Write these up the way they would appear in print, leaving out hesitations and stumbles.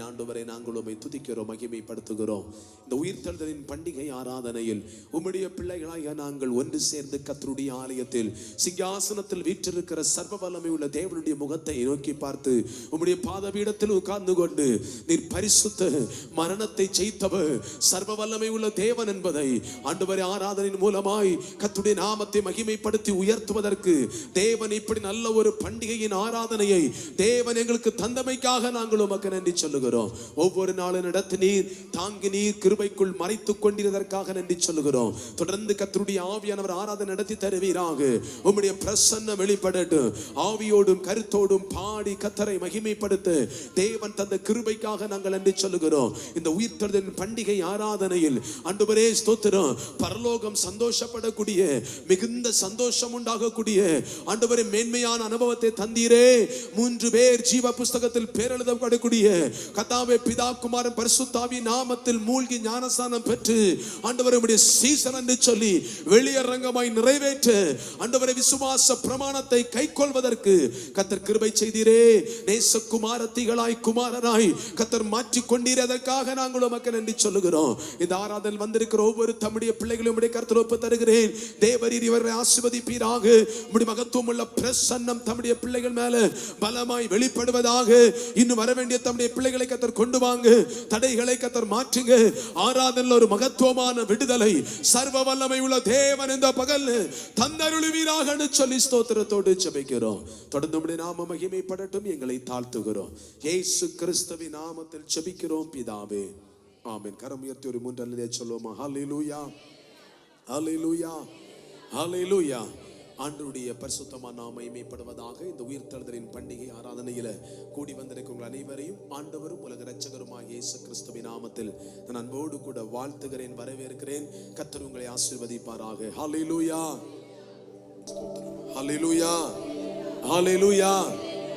ஆண்டவரை நாங்கள் உம்மை துதிக்கிறோம், மகிமைப்படுத்துகிறோம். இந்த உயிர்த்தெழுதலின் பண்டிகை ஆராதனையில் உம்முடைய பிள்ளைகளாக நாங்கள் ஒன்று சேர்ந்து கர்த்தருடைய ஆலயத்தில் சிங்காசனத்தில் வீற்றிருக்கிற சர்வ வல்லமை உள்ள தேவனுடைய முகத்தை நோக்கி பார்த்து உம்முடைய பாதபீடத்தில் உட்கார்ந்து கொண்டு நீர் பரிசுத்த, மரணத்தை ஜெயித்தவர், சர்வ வல்லமை உள்ள தேவன் என்பதை ஆண்டவரே ஆராதனையின் மூலமாய் கர்த்தருடைய நாமத்தை மகிமைப்படுத்தி உயர்த்துவதற்கு தேவன் இப்படி நல்ல ஒரு பண்டிகையின் ஆராதனையை தேவன் எங்களுக்கு தந்தமைக்காக நாங்கள் உமக்கு நன்றி சொல்லுகிறோம். ஒவ்வொரு நாளும் நடத்தி நீர் தாங்கி நீர் கிருபைக்குள் மறைத்துக் கொண்டிருந்ததற்காக நன்றி சொல்லுகிறோம். தொடர்ந்து கர்த்தருடைய ஆவியானவர் ஆராதனை நடத்தி தருவீராக. உம்முடைய பிரசன்னம் வெளிப்படட்டும். ஆவியோடும் கருத்தோடும் பாடி கர்த்தரை மகிமைப்படுத்த தேவன் தந்த கிருபைக்காக நாங்கள் நன்றி சொல்லுகிறோம். இந்த உயிர்த்தெழுதலின் பண்டிகை ஆராதனையில் ஆண்டவரே ஸ்தோத்திரம், பரலோகம் சந்தோஷப்படக்கூடிய, மிகுந்த சந்தோஷம் உண்டாகக்கூடிய ஆண்டவரே மேன்மையான அனுபவத்தை தந்தீரே. 3 பேர் ஜீவ புஸ்தகத்தில் பேரெழுதப்படக்கூடிய கர்த்தாவே பிதா குமாரன் பரிசுத்த ஆவியின் நாமத்தில் மூழ்கி ஞானஸ்நானம் பெற்று ஆண்டவரே உம்முடைய சீசன் என்று சொல்லி வெளியரங்கமாய் நிறைவேற்ற ஆண்டவரே விசுவாச பிரமாணத்தை கைக்கொள்வதற்கு கர்த்தர் கிருபை செய்தீரே. நேசகுமாரத்திகளாய் குமாரராய் கர்த்தர் மாற்றிக் கொண்டீரே. அதற்காக நாங்கள் உமக்கு நன்றி சொல்லுகிறோம். இந்த ஆராதனையில் வந்திருக்கிற ஒவ்வொரு தம்முடைய பிள்ளைகளும் உம்முடைய கர்த்தர் ஒப்பு தருகிறேன். தேவரீர் இவர்களை ஆசீர்வதிப்பீராக. உம்முடைய மகத்துவம் உள்ள பிரசன்னம் தம்முடைய பிள்ளைகள் மேல பலமாய் வெளிப்படுவதாக. இன்னும் வர வேண்டிய தம்முடைய பிள்ளைகளை கர்த்தர் கொண்டு வாங்க. தடைகளை கர்த்தர் மாற்றுங்க. ஆராதனையில் ஒரு மகத்துவமான விடுதலை சர்வ வல்லமை உள்ள தேவன் இந்த பகல் தந்தருளுவீராக சொல்லி ஸ்தோத்திரத்தோடு ஜெபிக்கிறோம். தொடர்ந்து உம்முடைய நாம மகிமைப்படட்டும். எங்களை தாழ்த்துகிறோம். இயேசு கிறிஸ்துவின் நாமத்தில் ஜெபிக்கிறோம் பிதாவே, ஆமென். கரம் உயர்த்தி ஒரு 3 அல்லேலூயா சொல்லுவோமா? ஹல்லேலூயா, ஹல்லேலூயா, ஹல்லேலூயா. ஆண்டவருடைய பரிசுத்தமான நாமம் மகிமைப்படுவதாக. இந்த உயிர்த்தெழுதலின் பண்டிகை ஆராதனையில கூடி வந்திருக்கும் அனைவரையும் ஆண்டவரும் உலக இரட்சகருமாகிய இயேசு கிறிஸ்துவின் நாமத்தில் நான் அன்போடு கூட வாழ்த்துகிறேன், வரவேற்கிறேன். கர்த்தர் உங்களை ஆசீர்வதிப்பாராக. ஹல்லேலூயா, ஹல்லேலூயா, ஹல்லேலூயா.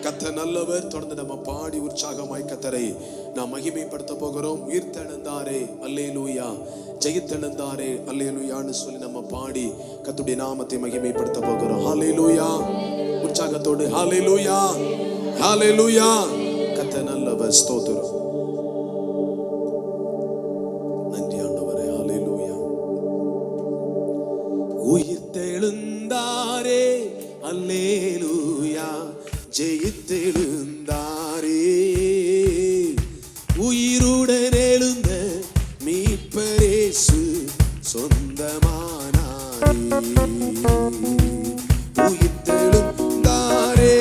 கர்த்தர் நல்லவர். தொடர்ந்து நம்ம பாடி உற்சாகமாய் கர்த்தரை நாம் மகிமைப்படுத்த போகிறோம். உயிர்த்தெழுந்தாரே அல்லேலூயா, ஜெயித்தெழுந்தாரே அல்லேலூயான்னு சொல்லி நம்ம பாடி கர்த்தருடைய நாமத்தை மகிமைப்படுத்த போகிறோம். ஹல்லேலூயா, உற்சாகத்தோடு ஹல்லேலூயா, ஹல்லேலூயா. கர்த்தர் நல்லவர். ஸ்தோத்திரம். நன்றி ஆண்டவரே. ஹல்லேலூயா. உயிர்த்தெழுந்தாரே அல்லேலூயா, ஜெயித்தெழுந்தாரே, உயிருடன் எழுந்த மீட்பர் இயேசு சொந்தமானாரே. உயிர்த்தெழுந்தாரே,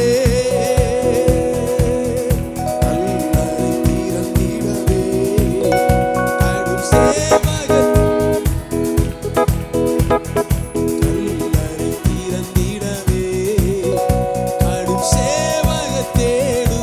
கல்லறை திறந்திடவே, கடும் சேவகர் கல்லறை திறந்திடவே, கடும் சேவகர் தேடும்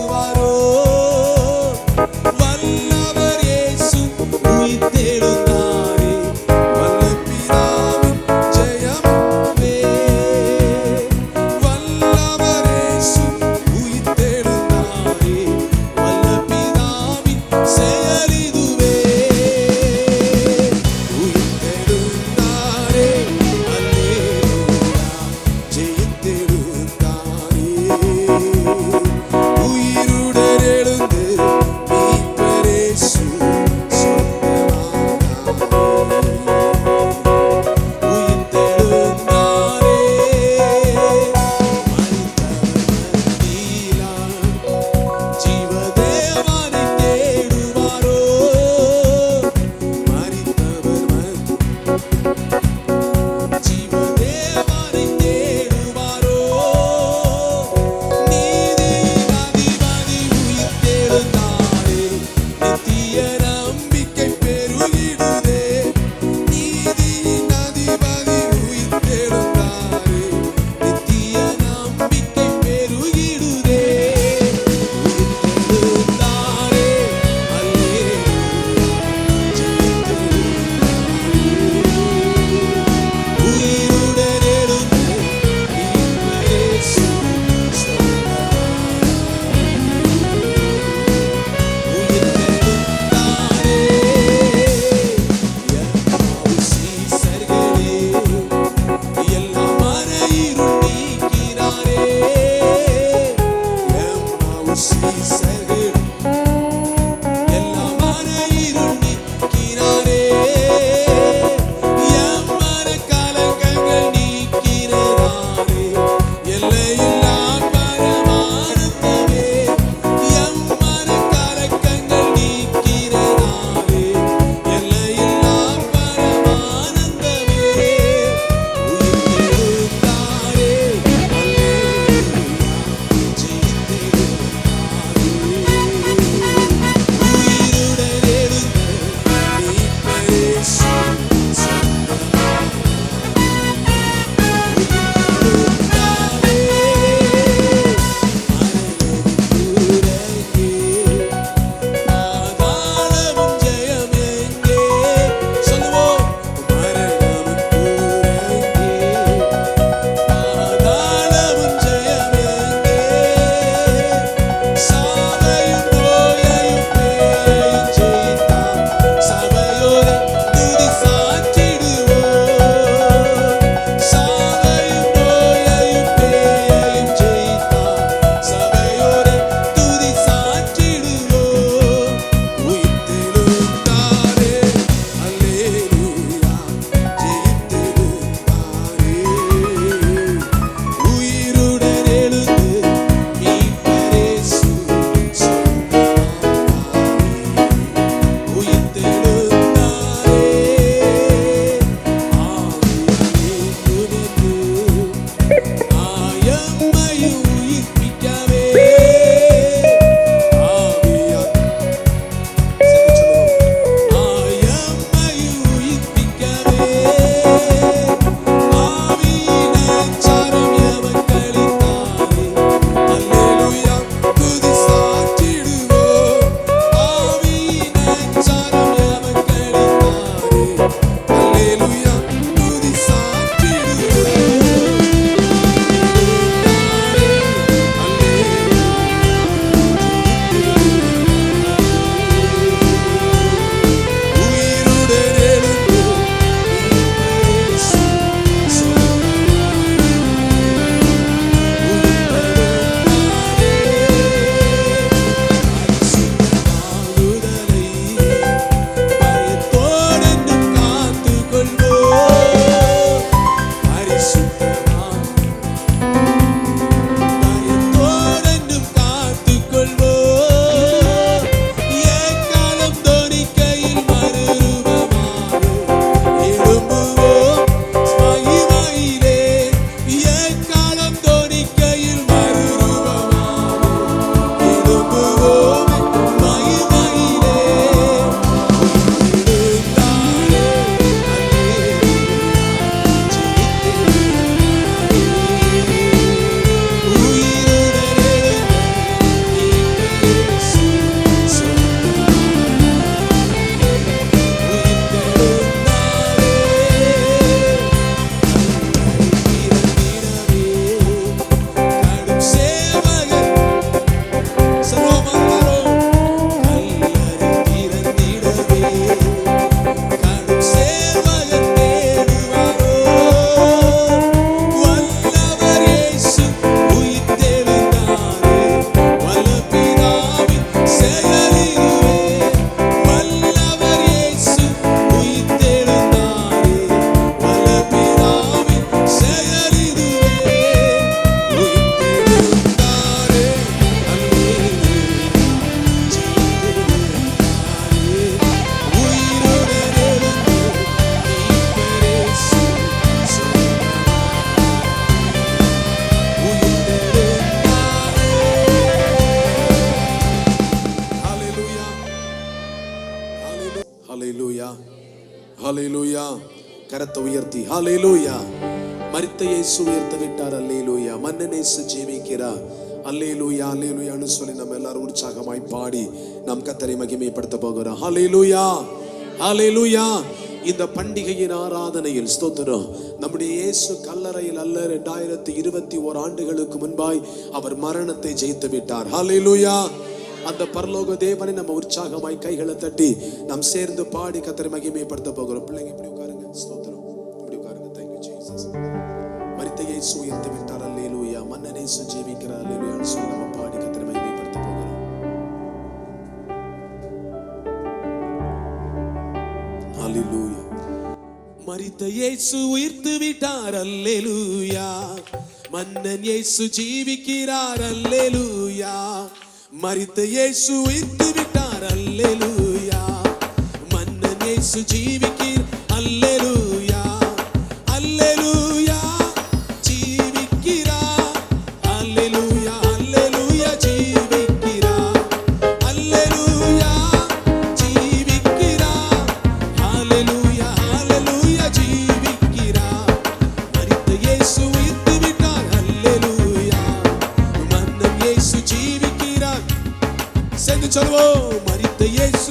ஹல்லேலூயா. கரத்தை உயர்த்தி ஹல்லேலூயா. மரித்த இயேசு உயர்த்த விட்டார். அல்லேலூயா. மன்னன் இயேசு ஜீவிக்கிறார். அல்லேலூயா அல்லேலூயான்னு சொல்லி நம்ம எல்லாரும் உற்சாகமாய் பாடி நாம் கர்த்தரை மகிமைப்படுத்த போகிறோம். ஹல்லேலூயா ஹல்லேலூயா. இந்த பண்டிகையின் ஆராதனையில் ஸ்தோத்திரம். நம்முடைய இயேசு கல்லறையில் அல்ல, 2021 ஆண்டுகளுக்கு முன்பாய் அவர் மரணத்தை ஜெயித்து விட்டார். ஹல்லேலூயா. அந்த பரலோக தேவனை நம்ம உற்சாகமாய் கைகளை தட்டி நாம் சேர்ந்து பாடி கர்த்தரை மகிமைப்படுத்த போகிறோம். பிள்ளைங்க இப்படி உட்காருங்க. ஸ்தோத்திரம். இப்படி உட்காருங்க. Thank you Jesus. மரித்த இயேசு உயர்த்து விட்டார். அல்லேலூயா. மன்னன் இயேசு ஜீவிக்கிறார். அல்லேலூயான்னு சொல்லி நம்ம பாடி கர்த்தரை மகிமைப்படுத்த போகிறோம். அல்லேலூயா. மரித்த இயேசு உயிர்த்து விட்டார். அல்லேலூயா. மன்னன் இயேசு ஜீவிக்கிறார். அல்லேலூயா. மரித்த இயேசு உயிர்த்து விட்டார். அல்லேலூயா. மன்னன் இயேசு ஜீவிக்கிறார். அல்லேலூயா. அல்லேலூயா. ஜீவிக்கிறார். அல்லேலூயா. அல்லேலூயா. ஜீவிக்கிறார். அல்லேலூயா. ஜீவிக்கிறார். அல்லேலூயா. அல்லேலூயா. ஜீவிக்கிறார். மரித்த இயேசு உயிர்த்து விட்டார். அல்லேலூயா. மன்னன் இயேசு ஜீவிக்கிறார். சேர்ந்து சொல்வோம். மரித்த இயேசு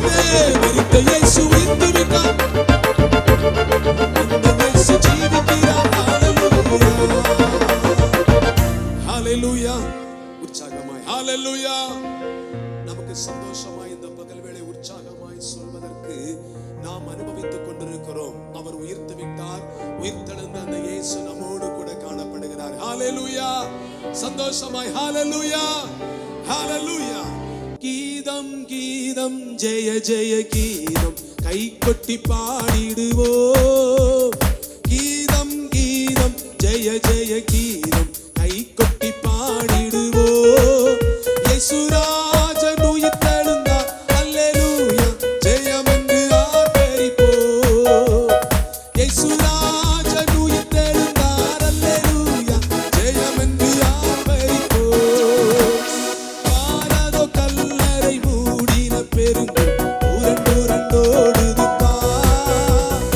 மரித்த இயேசு உயிர்த்து விட்டார். இந்த இயேசு ஜீவிக்கிறார். ஹalleluya. உற்சாகமாய் ஹalleluya. நமக்கு சந்தோஷமாய் இந்த பகல் வேளை உற்சாகமாய் சொல்வதற்கு நாம் அனுபவித்துக் கொண்டிருக்கிறோம். அவர் உயிர்த்து விட்டார். உயிர்த்தெழுந்த அந்த இயேசு நம்மோடு கூட காணப்படுகிறார். ஹalleluya. சந்தோஷமாய் ஹalleluya. ஹalleluya. கீதம் கீதம் ஜெய ஜெய கீதம் கை கொட்டி பாடிடுவோம். கீதம் கீதம் ஜெய ஜெய கீதம் கை கொட்டி பாடிடுவோம். இயேசுராஜன் உயிர்த்தெழுந்தார். அல்லேலூயா. ஜெயம் என்று ஆர்ப்பரிப்போம். இயேசுராஜன் உயிர்த்தெழுந்தார். அல்லேலூயா. ஜெயம் என்று ஆர்ப்பரிப்போம். பாரதோ கல்லறை மூடின பெருங்கல் உரண்டோடுது பார்.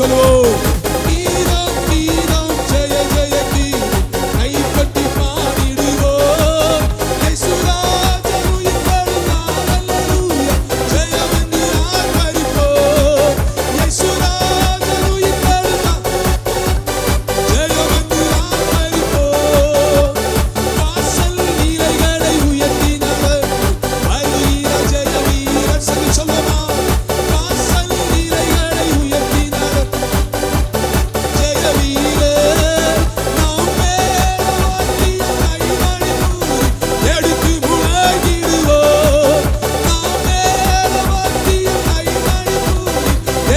சொல்லுவோம். கீதம் கீதம் ஜெய ஜெய கீதம் கைப்பற்றி பாடிடுவோம். இயேசுராஜன் உயிர்த்தெழுந்தார் அல்லேலூயா ஜெயமென்று ஆர்ப்பரிப்போம். இயேசுராஜன் உயிர்த்தெழுந்தார் ஜெயமென்று ஆர்ப்பரிப்போம். வாசல் நீலைகளை உயர்த்தினவர் வருகிற ஜெய வீரர் சொல்லி சொல்லுமா. வாசல் நீலைகளை உயர்த்தினவர் ஜெய வீரர் நாம் மேலவாக்கிய கைமணி எடுத்து முழங்கிடுவோம். நாம் மேலவாக்கிய கைமணி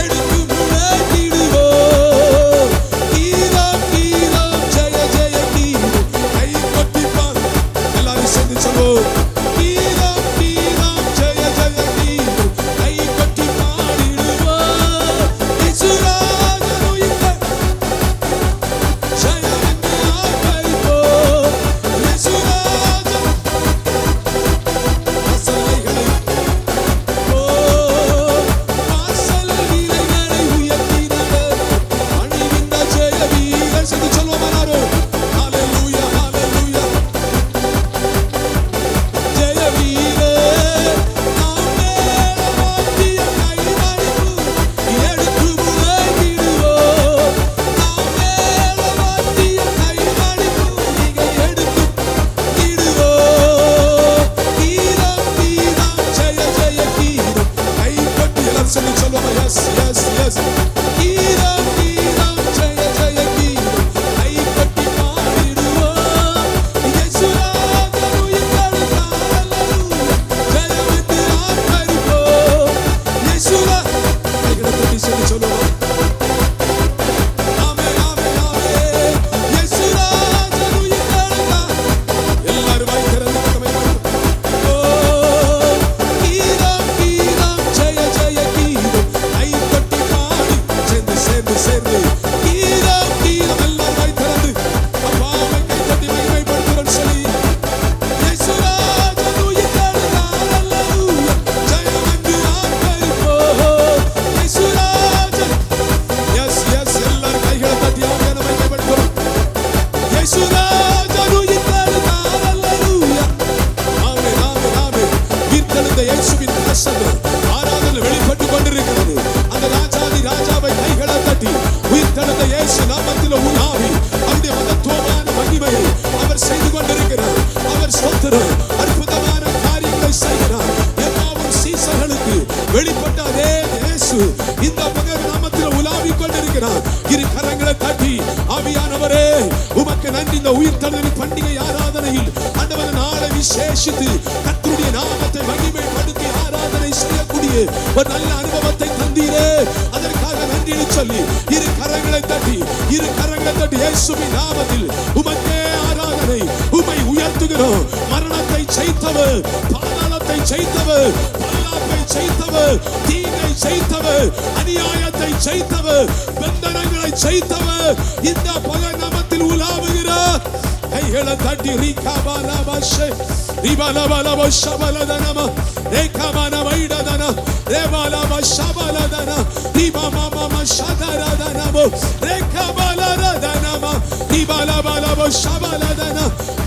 எடுத்து முழங்கிடுவோம். கீதம் கீதம் ஜெய ஜெய கீதம் கை கொட்டிப்பான் எல்லாரும் சேர்ந்து சொல்லுவோம். கீதம் கீதம் ஜெய ஜெய கீதம் கை கொட்டி பாடிடுவோம். இயேசுராஜன் உயிர்த்தெழுந்தார் ஜெயமென்று ஆர்ப்பரிப்போம். இயேசுராஜன் வாசல்களை வாசல் நீலைகளை உயர்த்தினவர் அணிகின்ற ஜெய வீரர் சொல்லி சொல்லுவோம் எல்லாரும். ஹல்லேலூயா ஹல்லேலூயா ஜெய வீரர் நாம் மேலவாக்கிய கைமணி எடுத்து முழங்கிடுவோம். நாம் மேலவாக்கிய கைமணி எடுத்து இடுவோம். கீதம் கீதம் ஜெய ஜெய கீதம் கை கொட்டி எல்லாரும் சொல்லி சொல்லுவோம். எஸ் எஸ் எஸ் கீதம் கீதம் ஜெய ஜெய கீதம் கை கொட்டி பாடிடுவோம். இயேசுராஜன் உயிர்த்தெழுந்தார் அல்லேலூயா ஜெயமென்று ஆர்ப்பரிப்போம். இயேசுரா கைகளை தட்டி சொல்லி சொல்லுவோம். ஆமென் ஆமென் ஆமென். இயேசுராஜன் உயிர்த்தெழுந்தார் எல்லாரும் வாய் திறந்து கதவை கீதம் கீதம் ஜெய ஜெய கீதம் கை கொட்டி பாடி சேர்ந்து சேர்ந்து சேர்ந்து கீதம் கீதம் எல்லாரும் வாய் திறந்து அப்பாவை கை தட்டி மகிமைப்படுத்துகிறோம் சொல்லி. இயேசுராஜன் உயிர்த்தெழுந்தார் அல்லேலூயா ஜெயமென்று ஆர்ப்பரிப்போம். இயேசுராஜன் எஸ் எஸ் எல்லாரும் கைகளை தட்டி ஆவியான மகிமைப்படுத்துகிறோம். இயேசுராஜன் உயிர்த்தெழுந்தார் அல்லேலூயா. ஆமென் ஆமென் ஆமென். உயிர்த்தெழுந்த இயேசுவின் பிரசன்னம் ஆராதனை வெளிப்பட்டு கொண்டிருக்கிறது. அந்த ராஜாதி ராஜாவை கைகளை தட்டி உயிர்த்தெழுந்த இயேசு நாமத்தில் உலாவி அவருடைய மகத்துவமான மகிமையை அவர் செய்து கொண்டிருக்கிறார். அவர் ஸ்தோத்திரம் அற்புதமான காரியங்களை செய்கிறார். எல்லாவும் சீசர்களுக்கு வெளிப்பட்ட அதே இயேசு இந்த பகல் நாமத்தில் உலாவிக் கொண்டிருக்கிறார். இரு கரங்களை தட்டி ஆவியானவரே உமக்கு நன்றி. இந்த உயிர்த்தெழுதல் பண்டிகை ஆராதனையில் ஆண்டவர் நாளை விசேஷித்து கர்த்தருடைய நாமத்தை மகிமைப்படுத்தி ஆராதனை செய்யக்கூடிய ஒரு நல்ல அனுபவத்தை தந்தீரே, அதற்காக நன்றி சொல்லி இரு கரங்களை தட்டி இயேசுவின் நாமத்தில் உமக்கே ஆராதனை. உம்மை உயர்த்துகிறோம். மரணத்தை ஜெயித்தவர், பாதாளத்தை ஜெயித்தவர், பொல்லாப்பை ஜெயித்தவர், தீங்கை ஜெயித்தவர், அநியாயத்தை ஜெயித்தவர், பந்தனங்களை ஜெயித்தவர் இந்த பகல் நாமத்தில் உலாவுகிறார். கைகளை தட்டி ரீகாபாலாபாஷே ரிபாலாபாலாபாஷாபாலதனம ரேகாபானவைடதன ரேபாலாபாஷாபாலதன ரிபாமாமாஷாதரதனமோ ரேகாபாலரதனம ரிபாலாபாலாபாஷாபாலதன.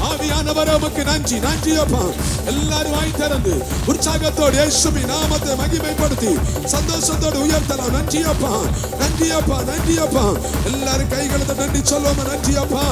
ஆவியானவரே உமக்கு நன்றி நன்றி அப்பா. எல்லாரும் வாய் திறந்து உற்சாகத்தோடு இயேசுவின் நாமத்தை மகிமைப்படுத்தி சந்தோஷத்தோடு உயர்த்தலாம். நன்றி அப்பா நன்றி அப்பா நன்றி அப்பா. எல்லாரும் கைகளை நன்றி சொல்லுவோம். நன்றி அப்பா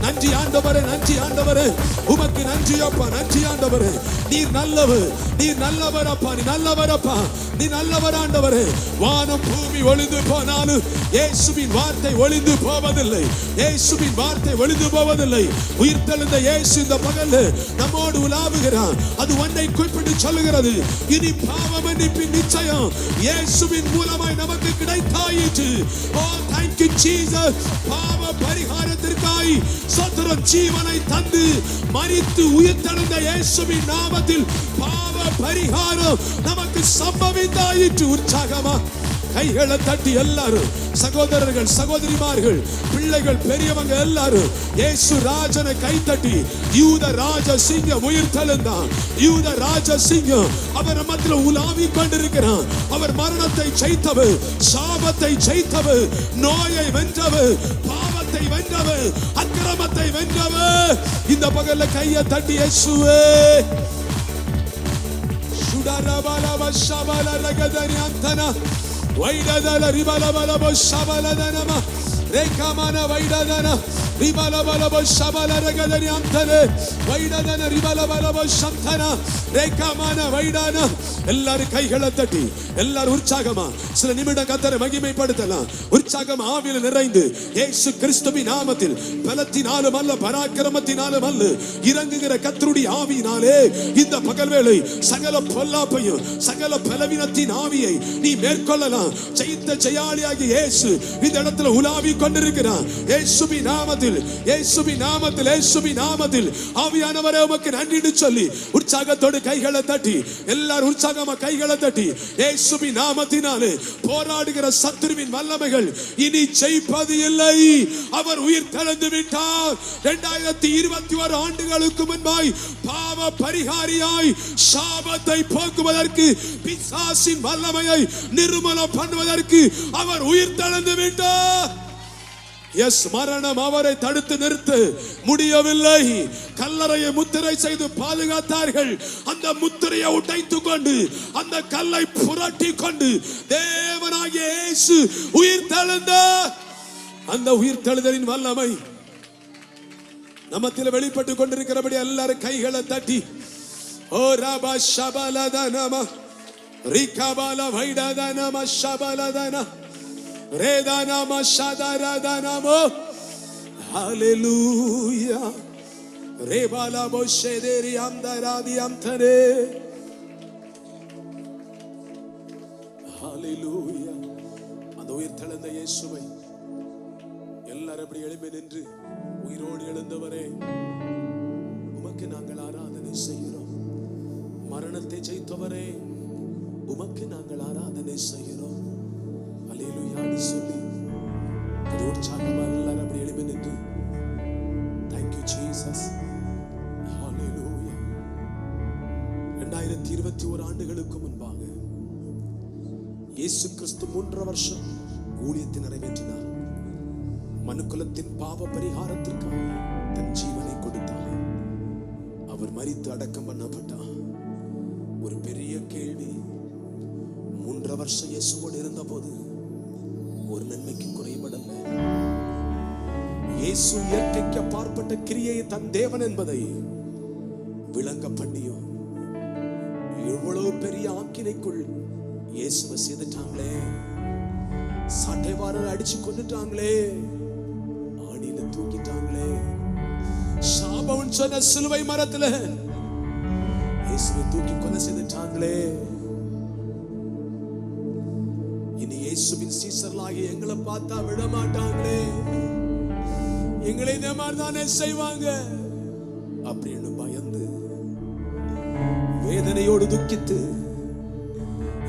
நன்றி ஆண்டவரே நன்றி ஆண்டவரே உமக்கு நன்றி அப்பா நன்றி ஆண்டவரே. நீர் நல்லவர் நீர் நல்லவர் அப்பா நீ நல்லவர் அப்பா நீ நல்லவர் ஆண்டவரே. வானம் பூமி ஒளிந்து போனாலும் இயேசுவின் வார்த்தை ஒளிந்து போவதில்லை. இயேசுவின் வார்த்தை ஒளிந்து போவதில்லை. உயிர்த்தெழுந்த இயேசு இந்த பகல் நம்மோடு உலாவுகிறார். அது ஒன்றை குறிப்பிட்டு சொல்லுகிறது. இனி பாவ மன்னிப்பின் நிச்சயம் இயேசுவின் மூலமாய் நமக்கு கிடைத்தாயிற்று. ஓ thank you Jesus. பாவ பரிகாரத்திற்காய் ஸ்தோத்திரம். ஜீவனை தந்து மரித்து உயிர்த்தெழுந்த இயேசுவின் நாமத்தில் பாவ பரிகாரம் நமக்கு சம்பவித்தாயிற்று. உற்சாகமா கைகளை தட்டி எல்லாரும், சகோதரர்கள் சகோதரிமார்கள் பிள்ளைகள் பெரியவங்க எல்லாரும் இயேசு ராஜனை கை தட்டி, யூத ராஜ சிங்கம் உயிர் தெழுந்தான். யூத ராஜ சிங்கம் அவர் மத்தியில் உலாவி கொண்டிருக்கிறான். அவர் மரணத்தை ஜெயித்தவர், சாபத்தை ஜெயித்தவர், நோயை வென்றவர், பாவத்தை வென்றவர், அக்கிரமத்தை வென்றவர். இந்த பகல்ல கையை தட்டி இயேசுவே சுடரபலவ ஷபல ரகதனி அந்தனா வைடதல ரிபலபலப ஷபல தனம ரேகமன வைடதன ரிபலபலப ஷபல ரகதனி அந்தனே வைடதன ரிபலபலப சந்தன ரேகமன வைடன. எல்லாரும் கைகளை தட்டி எல்லாரும் உற்சாகமா சில நிமிடம் கர்த்தரை மகிமைப்படுத்தலாம். உற்சாகம் ஆவியில் நிறைந்து இயேசு கிறிஸ்துவின் நாமத்தில் பலத்தினாலும் அல்ல பராக்கிரமத்தினாலும் அல்ல இறங்குகிற கர்த்தருடைய ஆவியினாலே இந்த பகல் வேளை சகல பொல்லாப்பையும் சகல பலவீனத்தின் ஆவியை நீ மேற்கொள்ளலாம். ஜெயித்த ஜெயாளியாகிய இயேசு இந்த இடத்துல உலாவி கொண்டிருக்கிறார். இயேசுவின் நாமத்தில், இயேசுவின் நாமத்தில், இயேசுவின் நாமத்தில் ஆவியானவரே உமக்கு நன்றி சொல்லி உற்சாகத்தோடு கைகளை தட்டி எல்லாரும் உற்சாகமா கைகளை தட்டி இயேசுவின் நாமத்தினாலே போராடுகிற சத்துருவின் வல்லமைகள் இனி ஜெயிப்பது இல்லை. அவர் உயிர் தெழுந்து விட்டார். 2021 ஆண்டுகளுக்கு முன்பாய் பாவ பரிகாரியாய் சாபத்தை போக்குவதற்கு, பிசாசின் வல்லமையை நிர்மூலம் பண்ணுவதற்கு அவர் உயிர் தெழுந்து விட்டார். எஸ், மரணம் அவரை தடுத்து நிறுத்த முடியவில்லை. கல்லறையை முத்திரை செய்து பாதுகாத்தார்கள். அந்த முத்திரையை உடைத்துக் கொண்டு அந்த கல்லை புரட்டி கொண்டு தேவனாகிய இயேசு உயிர் தெழுந்தார். அந்த உயிர் தெழுதலின் வல்லமை நமத்தில் வெளிப்பட்டு கொண்டிருக்கிறபடி எல்லாரும் கைகளை தட்டி ஓ ரபா ஷபலதனம ரிகபல வைடதனம ஷபலதன Redanama shadaradanamo Hallelujah Rebala boshederi amdaradi amtare Hallelujah. அந்த உயிர் தெழுந்த இயேசுவை எல்லாரும் அப்படி எழும்பி நின்று, உயிரோடு எழுந்தவரே உமக்கு நாங்கள் ஆராதனை செய்கிறோம். மரணத்தை ஜெயித்தவரே உமக்கு நாங்கள் ஆராதனை செய்கிறோம். அல்லேலூயான்னு சொல்லி அது உற்சாகமா எல்லாரும் அப்படி எழுப்பி நின்று Thank you Jesus. Hallelujah. 2021 ஆண்டுகளுக்கு முன்பாக இயேசு கிறிஸ்து 3 வருஷம் ஊழியத்தை நிறைவேற்றினார். மனுக்குலத்தின் பாவ பரிகாரத்திற்காக தன் ஜீவனை கொடுத்தார். அவர் மரித்து அடக்கம் பண்ணப்பட்டார். ஒரு பெரிய கேள்வி, 3 வருஷம் இயேசுவோடு இருந்த போது ஒரு நன்மைக்கு குறைபடல. இயேசு இயற்கைக்கு அப்பாற்பட்ட கிரியை தன் தேவன் என்பதை விளங்க பண்ணியும் எவ்வளவு பெரிய ஆக்கினைக்குள் இயேசுவை செய்துட்டாங்களே. சாட்டைவாரர் அடிச்சு கொண்டுட்டாங்களே, ஆணியில தூக்கிட்டாங்களே, சாபம் சொன்ன சிலுவை மரத்துல இயேசுவை தூக்கி கொலை செய்துட்டாங்களே. இனி இயேசுவின் சீசர்களாகிய எங்களை பார்த்தா விட மாட்டாங்களே, எங்களை இந்த மாதிரி தானே செய்வாங்க அப்படின்னு பயந்து வேதனையோடு துக்கித்து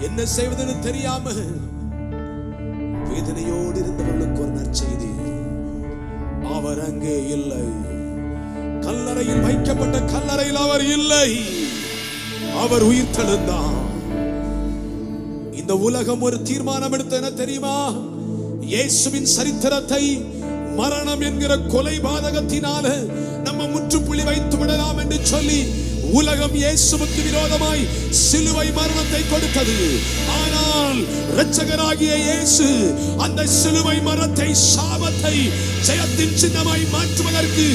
என்ன செய்வதுன்னு தெரியாம வேதனையோடு இருந்தவர்களுக்கு ஒரு நற்செய்தி, அவர் அங்கே இல்லை. கல்லறையில் வைக்கப்பட்ட கல்லறையில் அவர் இல்லை, அவர் உயிர் தெழுந்தார். இந்த உலகம் ஒரு தீர்மானம் எடுத்த என்ன தெரியுமா? இயேசுவின் சரித்திரத்தை மரணம் என்கிற கொலை பாதகத்தினால நம்ம முற்றுப்புள்ளி வைத்து விடலாம் என்று சொல்லி உலகம் இயேசுவுக்கு விரோதமாய் சிலுவை மரணத்தை கொடுத்தது. ஆனால் இரட்சகராகிய இயேசு அந்த சிலுவை மரணத்தை, சாபத்தை ஜெயத்தின் சின்னமாய் மாற்றுவதற்கு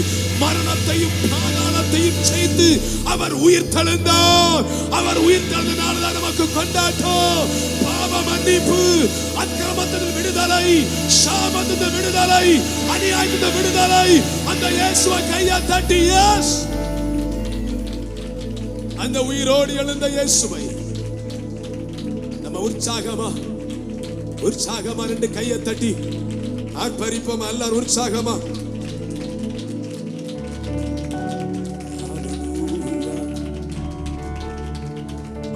மரணத்தையும் பாதாளத்தையும் செய்து அவர் உயிர் தெழுந்தார். அவர் உயிர் தெழுந்தனால்தான் நமக்கு கொண்டாட்டம். பாவ மன்னிப்பு, அக்கிரமத்தின் விடுதலை, சாபத்தின் விடுதலை, அநியாயத்தின் விடுதலை. அந்த இயேசுவை கையை தட்டி எஸ், அந்த உயிரோடு எழுந்த இயேசுவை நம்ம உற்சாகமா உற்சாகமா ரெண்டு கையை தட்டி ஆர்ப்பரிப்போம். எல்லாரும் உற்சாகமா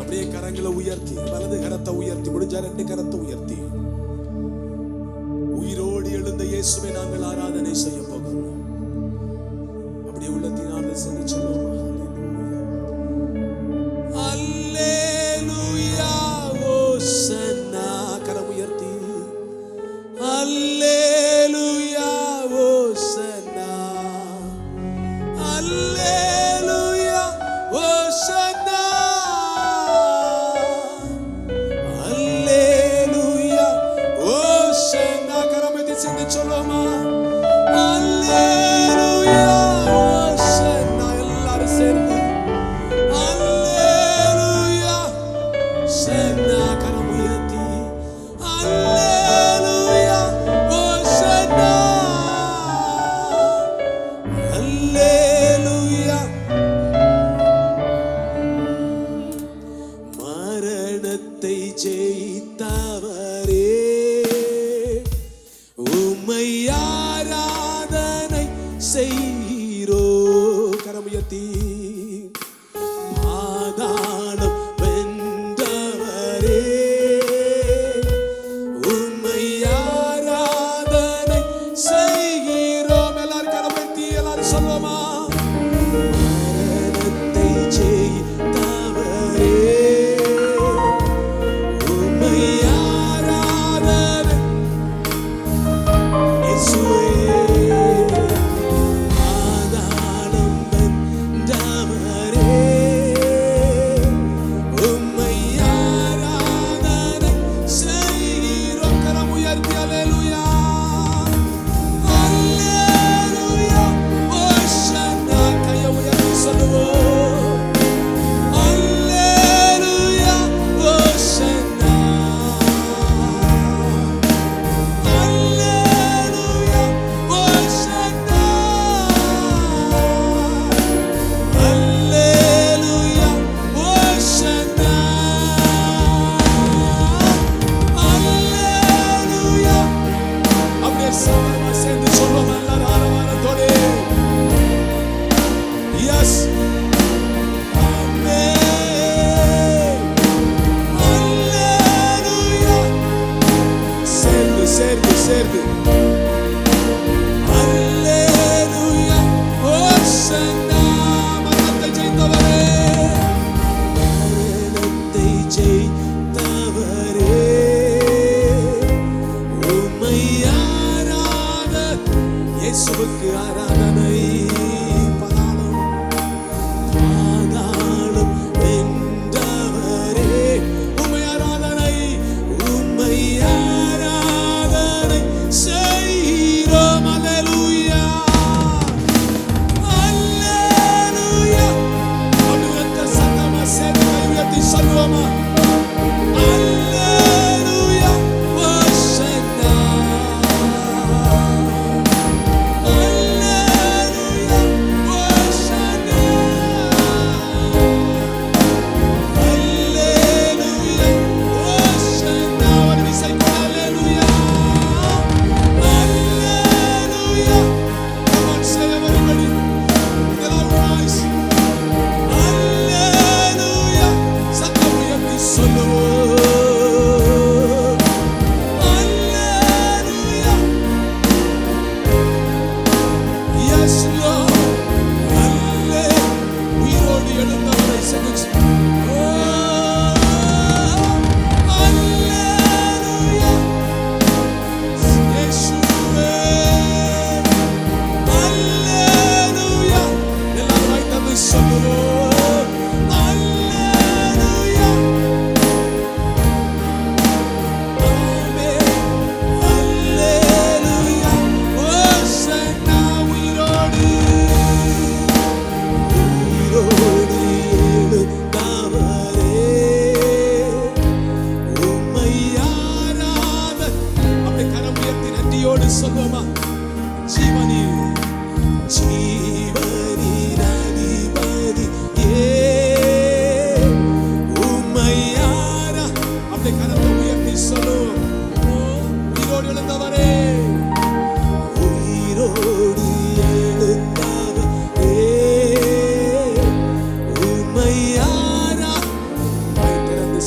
அப்படியே கரங்களை கைகளை உயர்த்தி, வலது கரத்தை உயர்த்தி, முடிஞ்சா 2 கரத்தை உயர்த்தி, உயிரோடு எழுந்த இயேசுவை நாங்கள் ஆராதனை செய்ய போகிறோம். அப்படி உள்ளத்தினால் சென்று சொல்லுவோம். அல்லேலூயா ஓசன்னா, கரம் உயர்த்தி, அல்லேலூயா ஓசன்னா, அல்லேலூயா ஓசன்னா, அல்லேலூயா ஓசன்னா, கரம் உயர்த்தி சென்று சொல்லுவோமா. அல்லேலூயா ஓசன்னா, எல்லாரும் சேர்ந்து அல்லேலூயா ஓசன்னா, கரம் உயர்த்தி, அல்லேலூயா ஓசன்னா, அல்லேலூயா. மரணத்தை ஜெயித்தவரே, உம்மை ஆராதனை செய்கிறோ, கரம் உயர்த்தி, பாதாளம் வென்றவரே, உம்மை ஆராதனை செய்கிறோம். எல்லாரும் கரம் உயர்த்தி எல்லாரும் சொல்லுவோமா. மரணத்தை ஜெயித்தவரே, உம்மை ஆராதனை இயேசுவே, பாதாளம் வென்றவரே, உம்மை ஆராதனை செய்கிறோம். கரம் உயர்த்தி அல்லேலூயா, அல்லேலூயா ஓசன்னா, கையை உயர்த்தி சொல்லுவோம். அல்லேலூயா ஓசன்னா, அல்லேலூயா ஓசன்னா, அல்லேலூயா ஓசன்னா, அல்லேலூயா. அப்படியே சமமா சேர்ந்து சொல்லுவோம் எல்லாரும் ஆரவாரத்தோடு. எஸ், ஆமென், அல்லேலூயா. சேர்ந்து சேர்ந்து சேர்ந்து அல்லேலூயா ஓசன்னா, மரணத்தை ஜெயித்தவரே, மரணத்தை ஜெயித்தவரே, உம்மை இயேசுவுக்கு ஆராதனை. பாதாளம் பாதாளம் வென்றவரே, உம்மை ஆராதனை, உம்மை ஆராதனை செய்கிறோம். அல்லேலூயா, அல்லேலூயா. அப்படியே சத்தமா சேர்ந்து கை உயர்த்தி சொல்லுவோமா. அல்லேலூயா ஓசன்னா, அல்லேலூயா ஓசன்னா, அல்லேலூயா ஓசன்னா. ஒரு விசை அல்லேலூயா, அல்லேலூயா. Come on, say everybody. With our voice. அல்லேலூயா. சத்தம் உயர்த்தி சொல்லுவோம். அல்லேலூயா. Yes, Lord. உயிரோடு எழுந்தவரை சென்று அல்லேலூயா. இயேசுவே, அல்லேலூயா. எல்லாரும் வாய்த்தது சொல்லுவோம். அல்லேலூயா, ஆமென், அல்லேலூயா ஓசன்னா. உயிரோடு உயிரோடு எழுந்தவரே, உம்மை ஆராத. அப்படியே கரம் உயர்த்தி நன்றியோடு சொல்லுவோமா. ஜீவனி ஜீவனின் அதிபதியே, உம்மை ஆரா. அப்படியே கரத்தை உயர்த்தி சொல்லுவோம். உயிரோடு எழுந்தவரே, உயிரோடு எழுந்தவரே, உம்மை ஆரா. வாய் திறந்து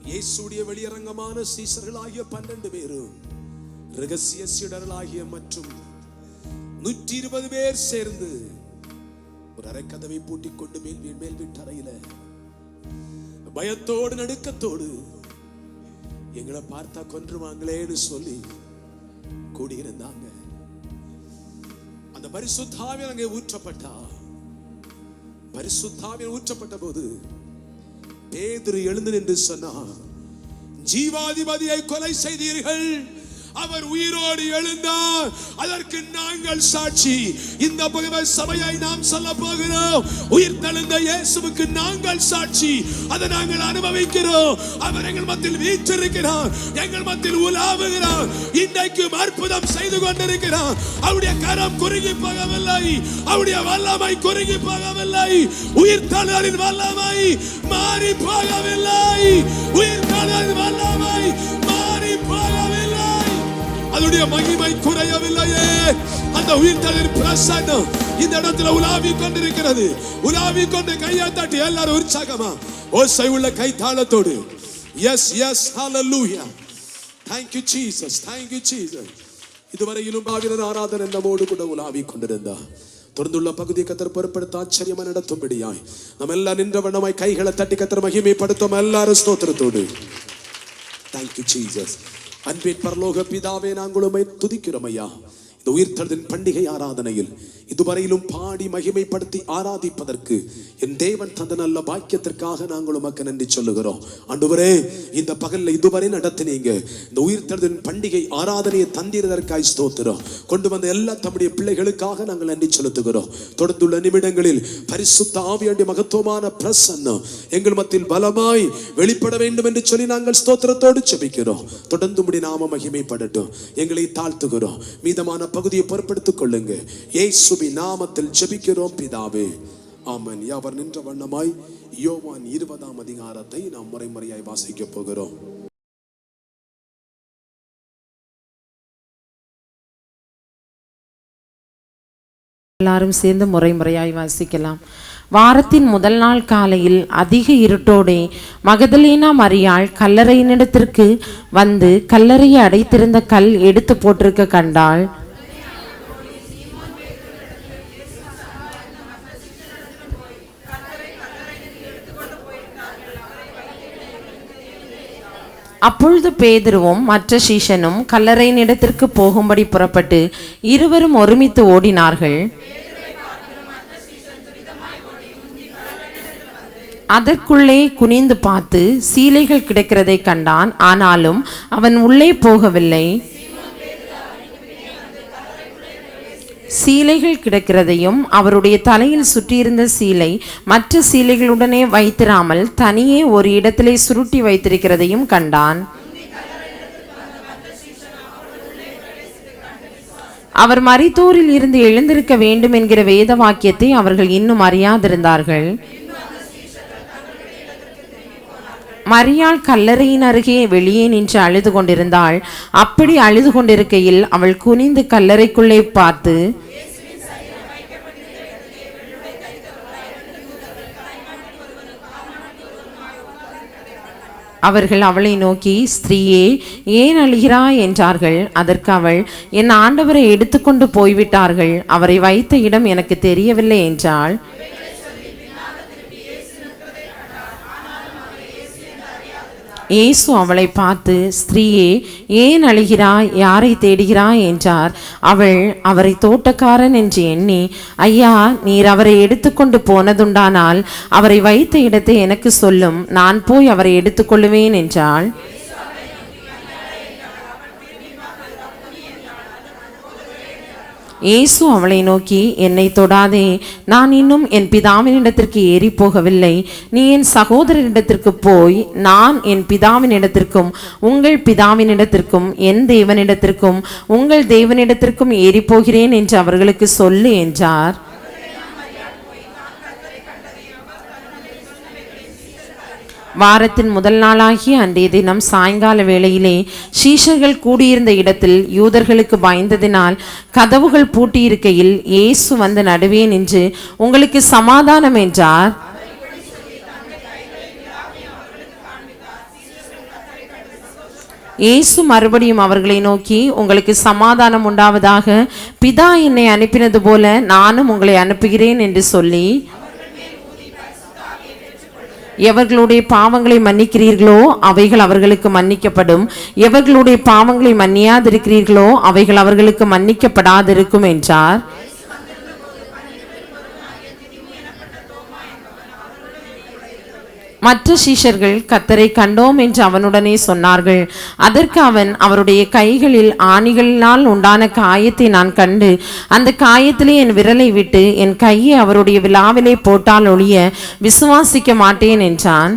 இயேசுடைய வெளியரங்கமான சீசர்களாகிய 12 பேரும் ரகசிய சீடர்களாகிய மற்றும் 120 பேர் சேர்ந்து ஒரு அறைக்கதவை பூட்டிக் கொண்டு மேல் வீட்டறையில பயத்தோடு நடுக்கத்தோடு எங்களை பார்த்தா கொன்றுவாங்களேன்னு சொல்லி கூடியிருந்தாங்க. அந்த பரிசுத்த ஆவியானவர் அங்கே ஊற்றப்பட்டார். பரிசுத்த ஆவியானவர் ஊற்றப்பட்ட போது பேதுரு எழுந்து நின்று சொன்னார், ஜீவாதிபதியை கொலை செய்தீர்கள், அவர் உயிரோடு எழுந்தார், அதற்கு நாங்கள் சாட்சி. இந்த சபையை நாம் சொல்ல போகிறோம், உயிர் தெழுந்த இயேசுவுக்கு நாங்கள் சாட்சி. அதை நாங்கள் அனுபவிக்கிறோம். அவர் எங்கள் மத்தியில் வீற்றிருக்கிறார், எங்கள் மத்தியில் உலாவுகிறார், இன்றைக்கும் அற்புதம் செய்து கொண்டிருக்கிறார். அவருடைய கரம் குறுகி போகவில்லை, அவருடைய வல்லமை குறுகி போகவில்லை, உயிர் தெழுதலின் வல்லமை மாறி போகவில்லை, உயிர் தெழுதலின் வல்லமை மாறி போகவில்லை, அதனுடைய மகிமை குறையவில்லையே. அந்த உயிர்த்தெழுதலின் பிரசன்னம் இந்த இடத்துல உலாவிக் கொண்டிருக்கிறது. உலாவிக் கொண்டு கையை தட்டி எல்லாரும் உற்சாகமா ஓசை உள்ள கை தாளத்தோடு எஸ் எஸ் ஹalleluya, thank you Jesus, thank you Jesus. இதுவரையிலும் பாவினர் ஆராதனை நம்மோடு கூட உலாவிக் கொண்டிருந்தார். தொடர்ந்துள்ள பகுதியை கத்தர் பொறுப்படுத்த ஆச்சரியமா நடத்தும்படியாய் நம்ம எல்லாம் நின்ற வண்ணமாய் கைகளை தட்டி கத்தர் மகிமைப்படுத்தும் எல்லாரும் ஸ்தோத்திரத்தோடு. thank you Jesus. அன்பின் பரலோக பிதாவே, நாங்கள் உம்மை துதிக்கிறோம் ஐயா. இந்த உயிர்த்தெழுதலின் பண்டிகை ஆராதனையில் இதுவரையிலும் பாடி மகிமைப்படுத்தி ஆராதிப்பதற்கு என் தேவன் தந்த நல்ல பாக்கியத்திற்காக நாங்கள் உமக்கு நன்றி சொல்லுகிறோம். ஆண்டவரே, இந்த பகல்ல இதுவரை நடத்தினீங்க இந்த உயிர்த்தெழுதலின் பண்டிகை ஆராதனையை தந்தீரதற்காய் ஸ்தோத்திரம். கொண்டு வந்த எல்லா தம்முடைய பிள்ளைகளுக்காக நாங்கள் நன்றி செலுத்துகிறோம். தொடர்ந்துள்ள நிமிடங்களில் பரிசுத்த ஆவியானுடைய மகத்துவமான பிரசன்னம் எங்கள் மத்தியில் பலமாய் வெளிப்பட வேண்டும் என்று சொல்லி நாங்கள் ஸ்தோத்திரத்தோடு ஜெபிக்கிறோம். தொடர்ந்து உம்முடைய நாம மகிமைப்படட்டும். எங்களை தாழ்த்துகிறோம். மீதமான பகுதியை பொறுப்படுத்திக் கொள்ளுங்க. இயேசுவின் நாமத்தில் ஜெபிக்கிறோம் பிதாவே, ஆமென். யாவர் நின்ற வண்ணமாய் யோவான் 20ஆம் அதிகாரத்தை நாம் முறைமுறையாய் வாசிக்க போகிறோம். எல்லாரும் சேர்ந்து முறைமுறையாய் வாசிக்கலாம். வாரத்தின் முதல் நாள் காலையில் அதிக இருட்டோடே மகதலேனா மரியாள் கல்லறையினிடத்திற்கு வந்து கல்லறையை அடைத்திருந்த கல் எடுத்து போட்டிருக்க கண்டாள். அப்பொழுது பேதுருவும் மற்ற சீஷனும் கல்லறையினிடத்திற்கு போகும்படி புறப்பட்டு இருவரும் ஒருமித்து ஓடினார்கள். அதற்குள்ளே குனிந்து பார்த்து சீலைகள் கிடக்கிறதை கண்டான். ஆனாலும் அவன் உள்ளே போகவில்லை. சீலைகள் கிடக்கிறதையும் அவருடைய தலையில் சுற்றியிருந்த சீலை மற்ற சீலைகளுடனே வைத்திராமல் தனியே ஒரு இடத்திலே சுருட்டி வைத்திருக்கிறதையும் கண்டான். அவர் மரித்தோரில் இருந்து எழுந்திருக்க வேண்டும் என்கிற வேத வாக்கியத்தை அவர்கள் இன்னும் அறியாதிருந்தார்கள். மரியாள் கல்லறையின் அருகே வெளியே நின்று அழுது கொண்டிருந்தாள். அப்படி அழுது கொண்டிருக்கையில் அவள் குனிந்து கல்லறைக்குள்ளே பார்த்து, அவர்கள் அவளை நோக்கி, ஸ்திரீயே, ஏன் அழுகிறாய் என்றார்கள். அதற்கு அவள், என் ஆண்டவரை எடுத்துக்கொண்டு போய்விட்டார்கள், அவரை வைத்த இடம் எனக்கு தெரியவில்லை என்றாள். இயேசு அவளை பார்த்து, ஸ்திரீயே, ஏன் அழுகிறாய், யாரை தேடுகிறாய் என்றார். அவள் அவரை தோட்டக்காரன் என்று எண்ணி, ஐயா, நீர் அவரை எடுத்துக்கொண்டு போனதுண்டானால் அவரை வைத்த இடத்தை எனக்கு சொல்லும், நான் போய் அவரை எடுத்துக்கொள்ளுவேன் என்றாள். இயேசு அவளை நோக்கி, என்னை தொடாதே, நான் இன்னும் என் பிதாவினிடத்திற்கு ஏறி போகவில்லை. நீ என் சகோதரனிடத்திற்கு போய், நான் என் பிதாவினிடத்திற்கும் உங்கள் பிதாவினிடத்திற்கும் என் தேவனிடத்திற்கும் உங்கள் தேவனிடத்திற்கும் ஏறி போகிறேன் என்று அவர்களுக்கு சொல்லு என்றார். வாரத்தின் முதல் நாளாகிய அன்றைய தினம் சாயங்கால வேளையிலே சீஷர்கள் கூடியிருந்த இடத்தில் யூதர்களுக்கு பயந்ததினால் கதவுகள் பூட்டியிருக்கையில் இயேசு வந்து நடுவே நின்று, உங்களுக்கு சமாதானம் என்றார். இயேசு மறுபடியும் அவர்களை நோக்கி, உங்களுக்கு சமாதானம் உண்டாவதாக, பிதா என்னை அனுப்பினது போல நானும் உங்களை அனுப்புகிறேன் என்று சொல்லி, எவர்களுடைய பாவங்களை மன்னிக்கிறீர்களோ அவைகள் அவர்களுக்கு மன்னிக்கப்படும், எவர்களுடைய பாவங்களை மன்னியாதிருக்கிறீர்களோ அவைகள் அவர்களுக்கு மன்னிக்கப்படாதிருக்கும் என்றார். மற்ற சீஷர்கள் கர்த்தரை கண்டோம் என்று அவனுடனே சொன்னார்கள். அதற்கு அவன், அவருடைய கைகளில் ஆணிகளினால் உண்டான காயத்தை நான் கண்டு அந்த காயத்திலே என் விரலை விட்டு என் கையை அவருடைய விலாவிலே போட்டால் ஒழிய விசுவாசிக்க மாட்டேன் என்றான்.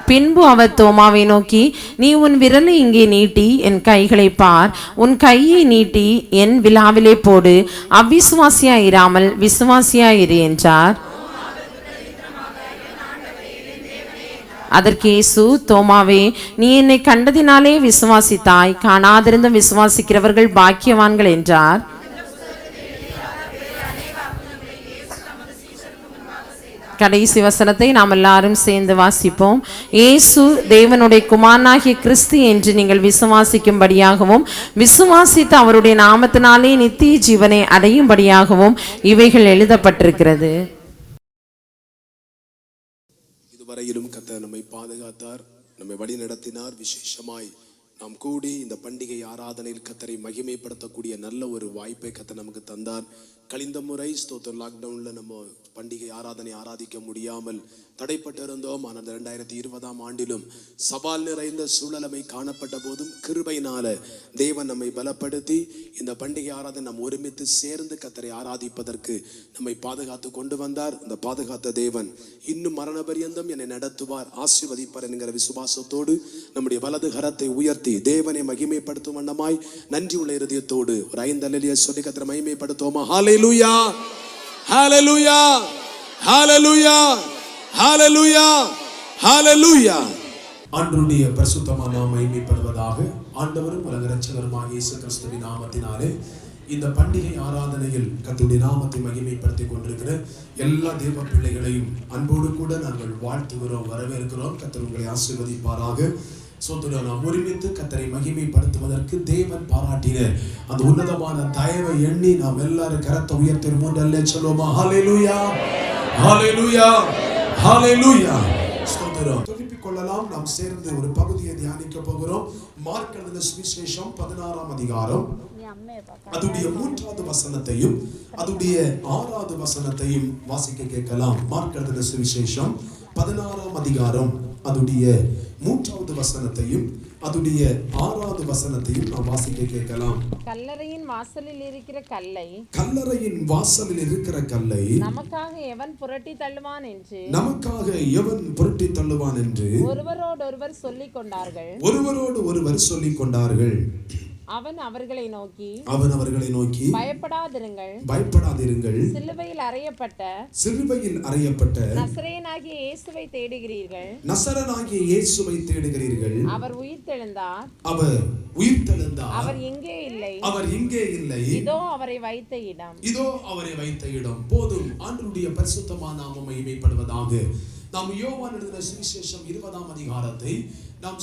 பின்பு அவர் தோமாவை நோக்கி, நீ உன் விரலை இங்கே நீட்டி என் கைகளை பார், உன் கையை நீட்டி என் விலாவிலே போடு, அவ்விசுவாசியாயிராமல் விசுவாசியாயிரு என்றார். அதற்கு இயேசு, தோமாவே, நீ என்னை கண்டதினாலே விசுவாசித்தாய், காணாதிருந்தும் விசுவாசிக்கிறவர்கள் பாக்கியவான்கள் என்றார். கடைசி வசனத்தை நாம் எல்லாரும் சேர்ந்து வாசிப்போம். இயேசு தேவனுடைய குமாரனாகிய கிறிஸ்து என்று நீங்கள் விசுவாசிக்கும்படியாகவும் விசுவாசித்து அவருடைய நாமத்தினாலே நித்திய ஜீவனை அடையும்படியாகவும் இவைகள் எழுதப்பட்டிருக்கிறது. இதுவரையிலும் கர்த்தர் நம்மை பாதுகாத்தார், நம்மை வழி நடத்தினார். விசேஷமாய் நாம் கூடி இந்த பண்டிகை ஆராதனையில் கர்த்தரை மகிமைப்படுத்தக்கூடிய நல்ல ஒரு வாய்ப்பை கர்த்தர் நமக்கு தந்தார். கழிந்த முறை ஸ்தோத்திரம் லாக்டவுன்ல நம்ம பண்டிகை ஆராதனை ஆராதிக்க முடியாமல் தடைப்பட்டிருந்தோம். ஆனால் 2020ஆம் ஆண்டிலும் சவால் நிறைந்த சூழலமை காணப்பட்ட போதும் கிருபையினால தேவன் நம்மை பலப்படுத்தி இந்த பண்டிகை ஆராதனை நாம் ஒருமித்து சேர்ந்து கர்த்தரை ஆராதிப்பதற்கு நம்மை பாதுகாத்து கொண்டு வந்தார். இந்த பாதுகாத்த தேவன் இன்னும் மரண பரியந்தம் என்னை நடத்துவார், ஆசீர்வதிப்பார் என்கிற விசுவாசத்தோடு நம்முடைய வலது கரத்தை உயர்த்தி தேவனை மகிமைப்படுத்தும் வண்ணமாய் நன்றி உள்ள இருதயத்தோடு ஒரு 5 அல்லேலூயா சொல்லி கர்த்தரை மகிமைப்படுத்துவோமா? ஹல்லேலூயா, ஹல்லேலூயா, ஹல்லேலூயா, ஹல்லேலூயா, ஹல்லேலூயா. ஆண்டவருடைய பரிசுத்தமான நாமம் மகிமைப்படுவதாக. ஆண்டவரும் உலக இரட்சகருமாகிய இயேசு கிறிஸ்துவின் நாமத்தினாலே இந்த பண்டிகை ஆராதனையில் கர்த்தருடைய நாமத்தை மகிமைப்படுத்திக் கொண்டிருக்கிற எல்லா தேவ பிள்ளைகளையும் அன்போடு கூட நாங்கள் வாழ்த்துகிறோம், வரவேற்கிறோம். கர்த்தர் உங்களை ஆசீர்வதிப்பாராக. நாம் ஒருமித்து கர்த்தரை மகிமைப்படுத்துவதற்கு தேவன் பாராட்டின அந்த உன்னதமான தயவை எண்ணி நாம் எல்லாரும் கரத்தை உயர்த்தி 3 அல்லே சொல்லுவோமா? ஹல்லேலூயா, ஹல்லேலூயா, ஹல்லேலூயா. ஸ்தோத்திரம். திருப்பிக் கொள்ளலாம். நாம் சேர்ந்து ஒரு பகுதியை தியானிக்க போகிறோம். மார்க் எழுதின சுவிசேஷம் 16ஆம் அதிகாரம் அதுடைய 3வது வசனத்தையும் அதுடைய 6வது வசனத்தையும் வாசிக்க கேட்கலாம். மார்க் எழுதின சுவிசேஷம் 16ஆம் அதிகாரம் அதுடைய 3வது வசனத்தையும் அதுடைய 6வது வசனத்தையும் நாம் வாசிக்க கேட்கலாம். கல்லறையின் வாசலில் இருக்கிற கல்லை, கல்லறையின் வாசலில் இருக்கிற கல்லை நமக்காக எவன் புரட்டி தள்ளுவான் என்று, நமக்காக எவன் புரட்டி தள்ளுவான் என்று ஒருவரோடொருவர் சொல்லிக் கொண்டார்கள். ஒருவரோடு ஒருவர் சொல்லிக் கொண்டார்கள். அவன் அவர்களை நோக்கி பயப்படாதிருங்கள், சிலுவையில் அறையப்பட்ட நசரேயனாகிய இயேசுவை தேடுகிறீர்கள். அவர் உயிர்த்தெழுந்தார், அவர் இங்கே இல்லை, இதோ அவரை வைத்த இடம். போதும். ஆண்டவருடைய பரிசுத்தமான நாமம் மகிமைப்படுவதாக. நாம் யோவான் எழுதின சுவிசேஷம் 20ஆம் அதிகாரத்தை நாம்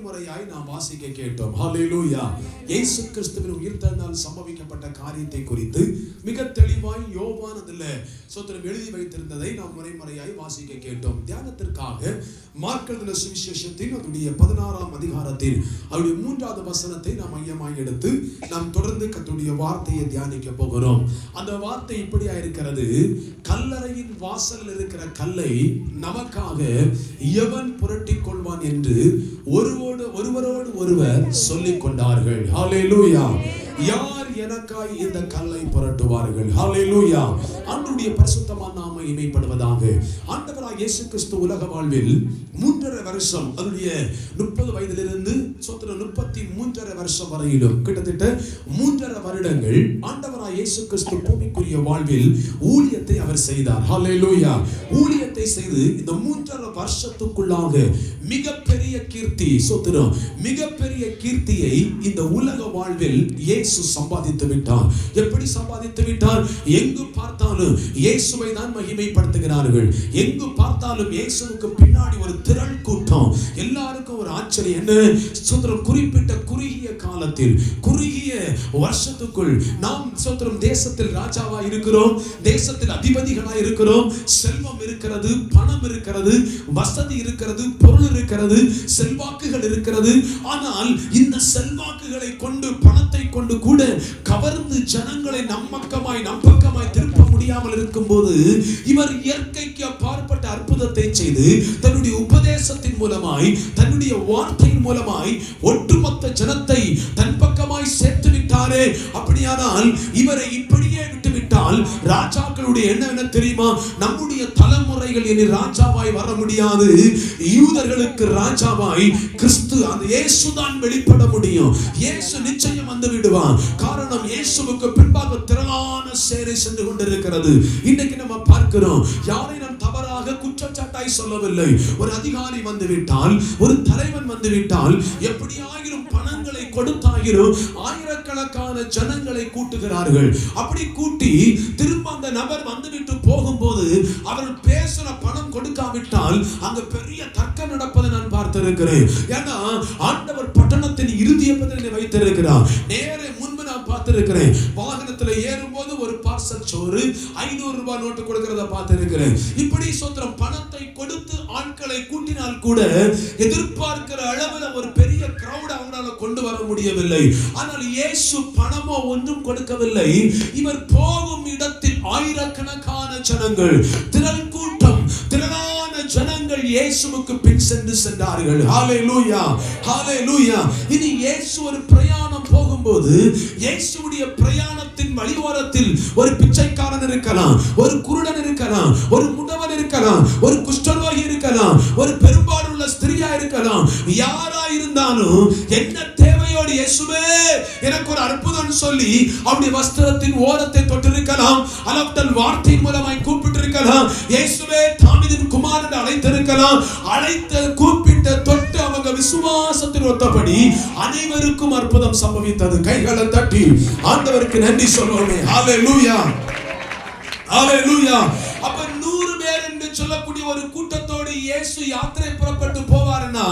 முறையாய் நாம் வாசிக்க கேட்டோம். ஹல்லேலூயா. இயேசு கிறிஸ்துவின் உயிர்த்தெழுந்தால் சம்பவிக்கப்பட்ட காரியத்தை குறித்து மிக தெளிவாய் யோவான் அதில் எழுதி வைத்திருந்ததை நாம் முறையாய் வாசிக்க கேட்டோம். தியானத்திற்காக மார்க் எழுதின சுவிசேஷத்தின் அதனுடைய 16ஆம் அதிகாரத்தில் அவருடைய 3வது வசனத்தை நாம் மையமாய் எடுத்து நாம் தொடர்ந்து கர்த்தருடைய வார்த்தையை தியானிக்க போகிறோம். அந்த வார்த்தை இப்படியா இருக்கிறது: கல்லறையின் வாசலில் இருக்கிற கல்லை நமக்காக எவன் புரட்டிக் கொள்வான் என்று ஒருவரோடு ஒருவர் சொல்லிக் கொண்டார்கள். ஹல்லேலூயா. யார் எனக்காய் இந்த கல்லை புரட்டுவார்கள்? ஹல்லேலூயா. ஆண்டவருடைய பரிசுத்தமான நாமம் மகிமைப்படுவதாக. ஆண்டவராகிய இயேசு கிறிஸ்து உலக வாழ்வில் 3.5 வருஷம், அதனுடைய 30 வயதிலிருந்து 33.5 வருஷம் வரையிலும் கிட்டத்தட்ட 3.5 வருடங்கள் ஆண்டவராகிய இயேசு கிறிஸ்து பூமிக்குரிய வாழ்வில் ஊழியத்தை அவர் செய்தார். ஹல்லேலூயா. ஊழியத்தை செய்து இந்த 3.5 வருஷத்துக்குள்ளாக மிகப்பெரிய கீர்த்தி, சோத்திரம், மிகப்பெரிய கீர்த்தியை இந்த உலக வாழ்வில் இயேசு சம்பாதித்து விட்டார். எப்படி சம்பாதித்து விட்டார்? எங்கு பார்த்தாலும் இயேசுவை தான் மகிமைப்படுத்துகிறார்கள். எங்கு பார்த்தாலும் இயேசுவுக்கு பின்னாடி ஒரு திரள் கூட்டம். எல்லாருக்கும் ஒரு ஆச்சரியம். என்ன சோத்திரம், குறிப்பிட்ட குறுகிய காலத்தில், குறுகிய வருஷத்துக்குள் நாம் சோத்திரம் தேசத்தில் ராஜாவா இருக்கிறோம், தேசத்தில் அதிபதிகளா இருக்கிறோம், செல்வம் இருக்கிறது, பணம் இருக்கிறது, வசதி இருக்கிறது, பொருள் இருக்கிறது, செல்வாக்குகள் இருக்கிறது. ஆனால் இந்த செல்வாக்குகளை கொண்டு, பணத்தை கொண்டு கூட கவர்ந்து ஜனங்களை நம்பக்கமாய் திருப்ப முடியாமல் இருக்கும்போது இவர் இயற்கைக்கு அப்பாற்பட்ட அற்புதத்தை செய்து தன்னுடைய உபதேசத்தின் மூலமாய், தன்னுடைய வார்த்தையின் மூலமாய் ஒட்டுமொத்த ஜனத்தை தன் பக்கமாய் சேர்த்து விட்டாரே. அப்படியானால் இவரை இப்படியே விட்டுவிட்டால் ராஜாக்களுடைய எண்ணம் என்ன தெரியுமா? நம்முடைய தலைமுறைகள் இனி ராஜாவாய் வர முடியாது. யூதர்களுக்கு ராஜாவாய் கிறிஸ்து, அந்த இயேசு தான் வெளிப்பட முடியும். இயேசு நிச்சயம் வந்து விடுவான். காரணம், இயேசுவுக்கு பின்பாக திரளான சேனை சென்று கொண்டிருக்கிறது. இன்னைக்கு நம்ம பார்க்கிறோம். யாரை நாம் தவறாக குற்றச்சாட்டாய் சொல்லவில்லை. ஒரு அதிகாரி வந்து விட்டால், ஒரு தலைவன் வந்து விட்டால், எப்படியாகிலும் பணங்களை கொடுத்தாகிலும் ஆயிரக்கணக்கான ஜனங்களை கூட்டுகிறார்கள். அப்படி கூட்டி திரும்ப அந்த நபர் வந்துவிட்டு போகும்போது அவர் பேசுற பணம் கொடுக்காவிட்டால் அங்க பெரிய தர்க்கம் நடப்பதை நான் பார்த்திருக்கிறேன். ஏன்னா ஆண்டவர் பட்டணத்தின் இறுதிய பதிலை வைத்திருக்கிறார். நேரே முன்பு நான் பார்த்திருக்கிறேன். வாகனத்துல ஏறும்போது ஒரு பார்சல் சோறு 500 ரூபாய் நோட்டு கொடுக்கிறத பார்த்திருக்கிறேன். இப்படி சோத்திரம் பணத்தை கொடுத்து ஆட்களை கூட்டினால் கூட எதிர்பார்க்கிற அளவில் ஒரு பெரிய கிரவுட் அவங்களால கொண்டு வர முடியவில்லை. ஆனால் இயேசு பணமோ ஒன்றும் கொடுக்கவில்லை. இவர் போகும் இடத்தில் ஆயிரக்கணக்கான ஜனங்கள், திரள் கூட்டம், திரளான ஜனங்கள் இயேசுவுக்கு பின் சென்றார்கள். ஹல்லேலூயா, ஹல்லேலூயா. இனி இயேசு ஒரு பிரயாணம் போகும்போது, இயேசுவுடைய பிரயாணத்தின் வழியோரத்தில் ஒரு பிச்சைக்காரன் இருக்கலாம், ஒரு குருடன் இருக்கலாம், ஒரு முடவன் இருக்கலாம், ஒரு குஷ்டரோகி இருக்கலாம், ஒரு பெரும்பாலுள்ள ஸ்திரியா இருக்கலாம். யாரா இருந்தாலும் என்ன தேவையோடு இயேசுவே எனக்கு ஒரு அற்புதம் சொல்லி அவருடைய வஸ்திரத்தின் ஓரத்தை தொட்டிருக்கலாம், அல்லது வார்த்தையின் மூலமாய் கூப்பிட்டிருக்கலாம், இயேசுவே தாவீதின் குமாரன் அழைத்திருக்கலாம். அழைத்த கூப்பிட்ட தொட்டு அவங்க விசுவாசத்தின் ஒத்தபடி அனைவருக்கும் அற்புதம் சம்பவித்தது. கைகளை தட்டி ஆண்டவருக்கு நன்றி சொல்லுவோமே. ஹல்லேலூயா, ஹல்லேலூயா. அப்ப 100 பேர் என்று சொல்லக்கூடிய ஒரு கூட்டத்தோடு இயேசு யாத்திரை புறப்பட்டு போவார்னா,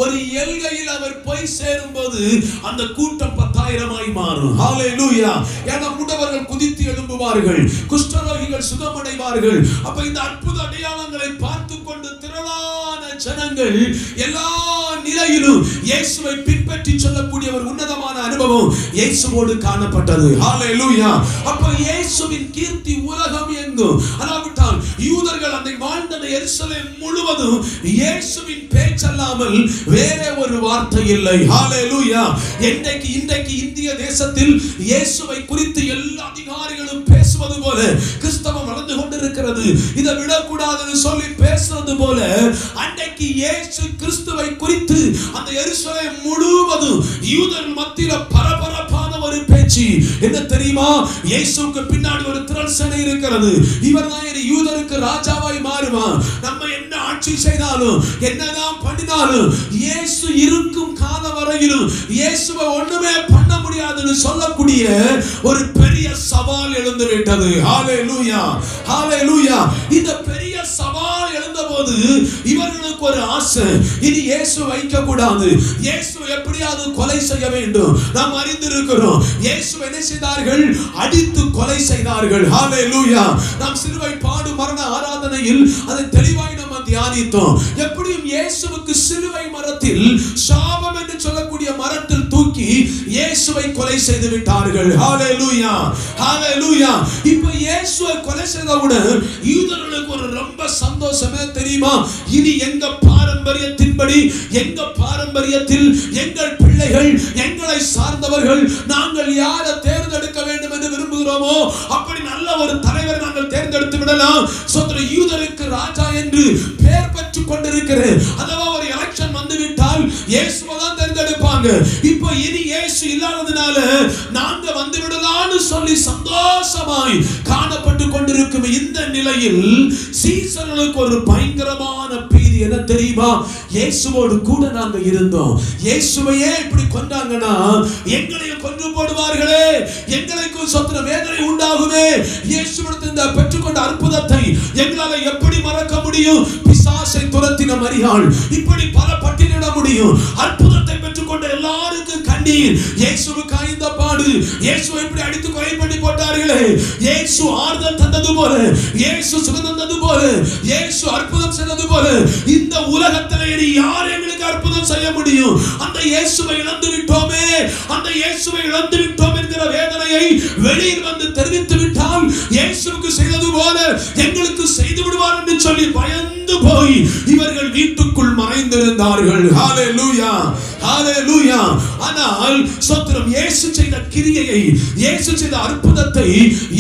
ஒரு எல்கையில் அவர் போய் சேரும்போது அந்த கூட்டம் 10,000 மாறும். ஹல்லேலூயா. ஏன்னா முடவர்கள் குதித்து எழும்புவார்கள், குஷ்டரோகிகள் சுகமடைவார்கள். அப்ப இந்த அற்புத அடையாளங்களை பார்த்து கொண்டு திரளான ஜனங்கள் எல்லா நிலையிலும் இயேசுவை பின்பற்றி சொல்லக்கூடிய ஒரு உன்னதமான அனுபவம் இயேசுவோடு காணப்பட்டது. ஹல்லேலூயா. அப்ப இயேசுவின் கீர்த்தி உலகம் எங்கும், அல்லாவிட்டால் யூதர்கள் அந்த வாழ்ந்த எருசலேம் முழுவதும் இயேசுவின் பேச்சல்லாமல் வேற ஒரு வார்த்தை இல்லை. ஹல்லேலூயா. இன்றைக்கு இந்திய தேசத்தில் இயேசுவை குறித்து எல்லா அதிகாரிகளும் பேசுவது போல கிறிஸ்தவம் வளர்ந்து கொண்டிருக்கிறது. இதை விடக்கூடாதுன்னு சொல்லி பேசுறது போல அன்றைக்கு இயேசு கிறிஸ்துவை குறித்து அந்த எருசலேம் முழுவதும் யூதர்கள் மத்தியில பரபரப்பான ஒரு பேச்சு. என்ன தெரியுமா? இயேசுவுக்கு பின்னாடி ஒரு திரள் சேனை இருக்கிறது. இவர்தான் யூதருக்கு ராஜாவாய் மாறுவான். நம்ம என்ன ஆட்சி செய்தாலும், என்னதான் பண்ணினாலும், இயேசு இருக்கும் காலம் வரையிலும் இயேசுவை ஒண்ணுமே பண்ண முடியாதுன்னு சொல்லக்கூடிய ஒரு பெரிய சவால் எழுந்து விட்டது. ஹல்லேலூயா, ஹல்லேலூயா. இந்த பெரிய சவால் எழுந்தபோது இவர்களுக்கு ஒரு ஆசை, இனி இயேசு வைக்க கூடாது, இயேசுவை எப்படியாவது கொலை செய்ய வேண்டும். நாம் அறிந்திருக்கிறோம் இயேசு என்ன செய்தார்கள்? அடித்து கொலை செய்தார்கள். ஹல்லேலூயா. நாம் சிலுவை பாடு மரண ஆராதனையில் அதை தெளிவாய் நம்ம தியானித்தோம். எப்படியும் இயேசுவுக்கு சிலுவை மரத்தில், சாபம் என்று சொல்லக்கூடிய மரத்தில் தூக்கி இயேசுவை கொலை செய்து விட்டார்கள். ஹல்லேலூயா, ஹல்லேலூயா. இப்ப இயேசுவை கொலை செய்தவுடன் யூதர்களுக்கு ஒரு ரொம்ப சந்தோஷமே தெரியுமா? இனி எங்க பாரம்பரியத்தின்படி, எங்க பாரம்பரியத்தில் எங்கள் பிள்ளைகள், எங்களை சார்ந்தவர்கள், நாங்கள் யாரை தேர்ந்தெடுக்க வேண்டும் என்று விரும்புகிறோமோ அப்படி நல்ல ஒரு தலைவர் நாங்கள் தேர்ந்தெடுத்து விடலாம். சோதர யூதருக்கு ராஜா என்று பெயர் பெற்றுக் கொண்டிருக்கிறேன். அதுவா ஒரு எலெக்ஷன் வந்து விட்டால் இயேசுவை தான் தேர்ந்தெடுப்பாங்க. இருந்தாங்க. இப்போ இனி இயேசு இல்லாததுனால நாங்க வந்து விடலாம்னு சொல்லி சந்தோஷமாய் காணப்பட்டு கொண்டிருக்கும் இந்த நிலையில் சீசர்களுக்கு ஒரு பயங்கரமான பீதி. என்ன தெரியுமா? இயேசுவோடு கூட நாங்க இருந்தோம், இயேசுவையே இப்படி கொண்டாங்கன்னா எங்களையும் கொன்று போடுவார்களே, எங்களுக்கும் சொந்த வேதனை உண்டாகுமே, இயேசுவிடத்திலிருந்து பெற்றுக்கொண்ட அற்புதத்தை எங்களால எப்படி மறக்க முடியும்? பிசாசை துரத்தின மரியாள் இப்படி பல பட்டியலிட முடியும். அற்புதத்தை பெற்றுக்கொண்ட எல்லாருக்கும் கண்ணீர். இயேசுவுக்கு ஆய்ந்த பாடு, இயேசுவை இப்படி அடித்து கொலை பண்ணி போட்டார்களே, இயேசு ஆறுதல் தந்தது போல, இயேசு சுகம் தந்தது போல, இயேசு அற்புதம் செய்தது போல இந்த உலகத்திலே யார் எங்களுக்கு அற்புதம் செய்ய முடியும்? அந்த இயேசுவை இழந்து விட்டோமே, அந்த இயேசுவை இழந்து விட்டோம் என்கிற வேதனையை வெளியில் வந்து தெரிவித்து விட்டால் இயேசுவுக்கு செய்தது போல எங்களுக்கு செய்து விடுவார் என்று சொல்லி பயந்து போய் இவர்கள் வீட்டுக்குள் மறைந்திருந்தார்கள். ஹalleluya, ஹalleluya. ஆனால் ஸ்தோத்திரம், இயேசு செய்த கிரியையை, இயேசு செய்த அற்புதத்தை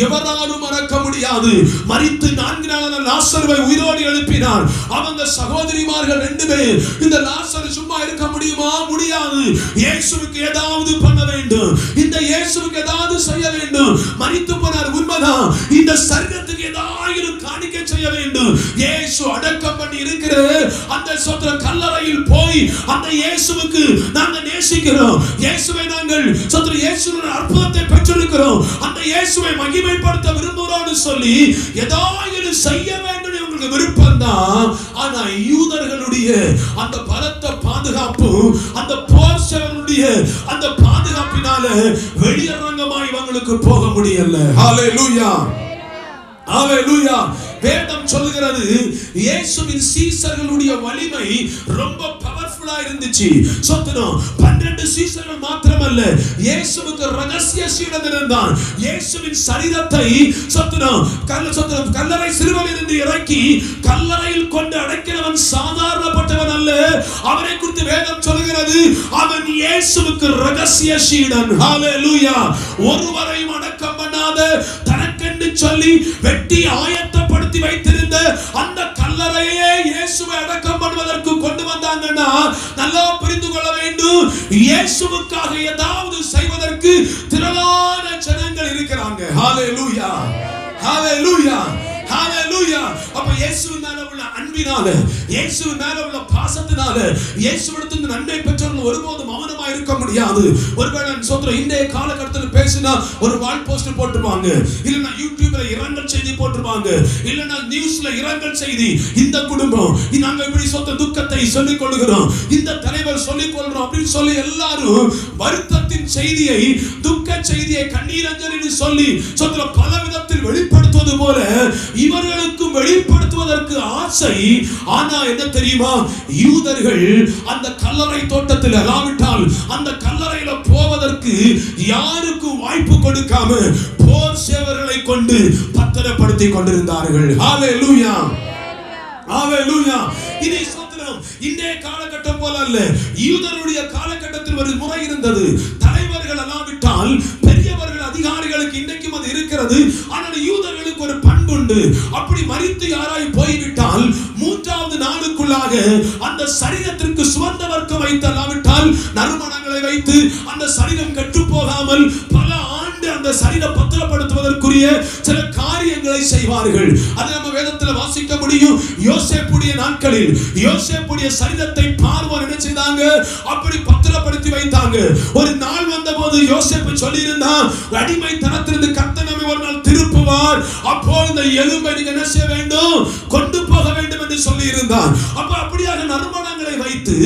எவராலும் மறக்க முடியாது. மரித்து 4 நாளான லாசருவை உயிரோடு எழுப்பினார். அவங்க சகோதரிமார்கள் 2 பேர், இந்த லாசரு சும்மா இருக்க முடியுமா? முடியாது. இயேசுவுக்கு ஏதாவது பண்ண வேண்டும், இந்த இயேசுவுக்கு ஏதாவது செய்ய வேண்டும். மரித்து போனார் உண்மைதான், இந்த சரீரத்துக்கு ஏதாவது காணிக்கை செய்ய வேண்டும். இயேசு அடக்கம் பண்ணி இருக்கிற அந்த ஸ்தோத்திரம் கல்லறையில் போய் அந்த இயேசுவுக்கு நாங்கள் நேசிக்கிறோம், இயேசுவை நாங்கள் ஸ்தோத்திரம் இயேசுவின் அற்புதத்தை பெற்றிருக்கிறோம், அந்த இயேசுவை மகிமைப்படுத்த விரும்புகிறோம்னு சொல்லி ஏதாவது செய்ய வேண்டும் உங்களுக்கு விருப்பம் தான். ஆனா யூதர்களுடைய அந்த பலத்த பாதுகாப்பு, அந்த போர் சேவனுடைய அந்த பாதுகாப்பினால வெளியரங்கமாய் இவங்களுக்கு போக முடியல. ஹalleluya, ஹalleluya. வேதம் சொல்கிறது இயேசுவின் சீசர்களுடைய வலிமை ரொம்ப பவர்ஃபுல்லா இருந்துச்சு. சொத்தனம் 12 சீசர்கள் மாத்திரமல்ல, இயேசுவுக்கு ரகசிய சீடன் இருந்தான். இயேசுவின் சரீரத்தை சொத்தனம் கல்லறை சிலுவையில் இருந்து இறக்கி கல்லறையில் கொண்டு அடக்கினவன் சாதாரணப்பட்டவன் அல்ல. அவனை குறித்து வேதம் சொல்கிறது அவன் இயேசுவுக்கு ரகசிய சீடன். ஹalleluya. ஒருவரையும் அடக்கம் பண்ணாத தனக்கென்று சொல்லி வெட்டி ஆயத்தப்படுத்தி வைத்திருந்த அந்த கல்லறையே இயேசுவை அடக்கம் பண்ணுவதற்கு கொண்டு வந்தாங்கன்னா நல்லா புரிந்து கொள்ள வேண்டும், இயேசுவுக்காக ஏதாவது செய்வதற்கு திரளான ஜனங்கள் இருக்கிறாங்க. ஹalleluya, ஹalleluya, ஹalleluya. அப்ப இயேசுவின் மேல உள்ள அன்பினால, இயேசுவின் மேல உள்ள பாசத்தினால, இயேசுவிடத்திலிருந்து நன்மை பெற்றவர்கள் ஒருபோதும் மௌனமா இருக்க முடியாது. ஒருவேளை சொல்றேன், இந்த காலகட்டத்தில் பேசினா ஒரு வால் போஸ்டர் போட்டுருவாங்க, இல்லைன்னா யூடியூப்ல இரங்கல் செய்தி போட்டுருவாங்க, இல்லைன்னா நியூஸ்ல இரங்கல் செய்தி. இந்த குடும்பம் நாங்க இப்படி சொந்த துக்கத்தை சொல்லிக் கொள்கிறோம், இந்த தலைவர் சொல்லிக் கொள்றோம் அப்படின்னு சொல்லி எல்லாரும் வருத்தத்தின் செய்தியை, துக்க செய்தியை கண்ணீரஞ்சலி சொல்லி சொல்ற பல விதத்தில் வெளிப்படுத்துவது போல இவர்களுக்கும் வெளிப்படுத்துவதற்கு ஆசை. ஆனா என்ன தெரியுமா? யூதர்கள் அந்த கல்லறை தோட்டத்தில் அல்லாவிட்டால் அந்த கல்லறையில போவதற்கு யாருக்கும் வாய்ப்பு கொடுக்காம போர் சேவர்களை கொண்டு பத்திரப்படுத்தி கொண்டிருந்தார்கள். ஹalleluya, ஹalleluya. இதை சொல்றோம், இன்றைய காலகட்டம் போல அல்ல. யூதருடைய காலகட்டத்தில் ஒரு முறை இருந்தது. தலைவர்கள் அல்லாவிட்டால் பெரியவர்கள், அதிகாரிகளுக்கு இன்றைக்கும் அது இருக்கிறது. ஆனால் யூதர்களுக்கு ஒரு பண்புண்டு. அப்படி மரித்து யாராய் போய்விட்டால் 3வது நாளுக்குள்ளாக அந்த சரீரத்திற்கு சுவந்த வர்க்கம் வைத்து அல்லாவிட்டால் நறுமணங்களை வைத்து அந்த சரீரம் கெட்டு போகாமல் பல ஆண்டு அந்த சரீரம் பத்திரப்படுத்துவதற்குரிய சில காரியங்களை செய்வார்கள். அதை நம்ம வேதத்தில் வாசிக்க முடியும். யோசேப்புடைய நாட்களில் யோசேப்புடைய சரீரத்தை பார்வோன் என்ன செய்தாங்க? அப்படி பத்திரப்படுத்தி வைத்தாங்க. ஒரு நாள் வந்தபோது யோசேப்பு சொல்லியிருந்தான், அடிமைத்தனத்திலிருந்து கர்த்தர் நம்மை ஒரு நாள் திருப்புவார், அப்போ இந்த எலும்பை நீங்க என்ன செய்ய வேண்டும்? கொண்டு போக வேண்டும் என்று சொல்லி இருந்தான். அப்ப அப்படியாக நறுமணங்களை வைத்து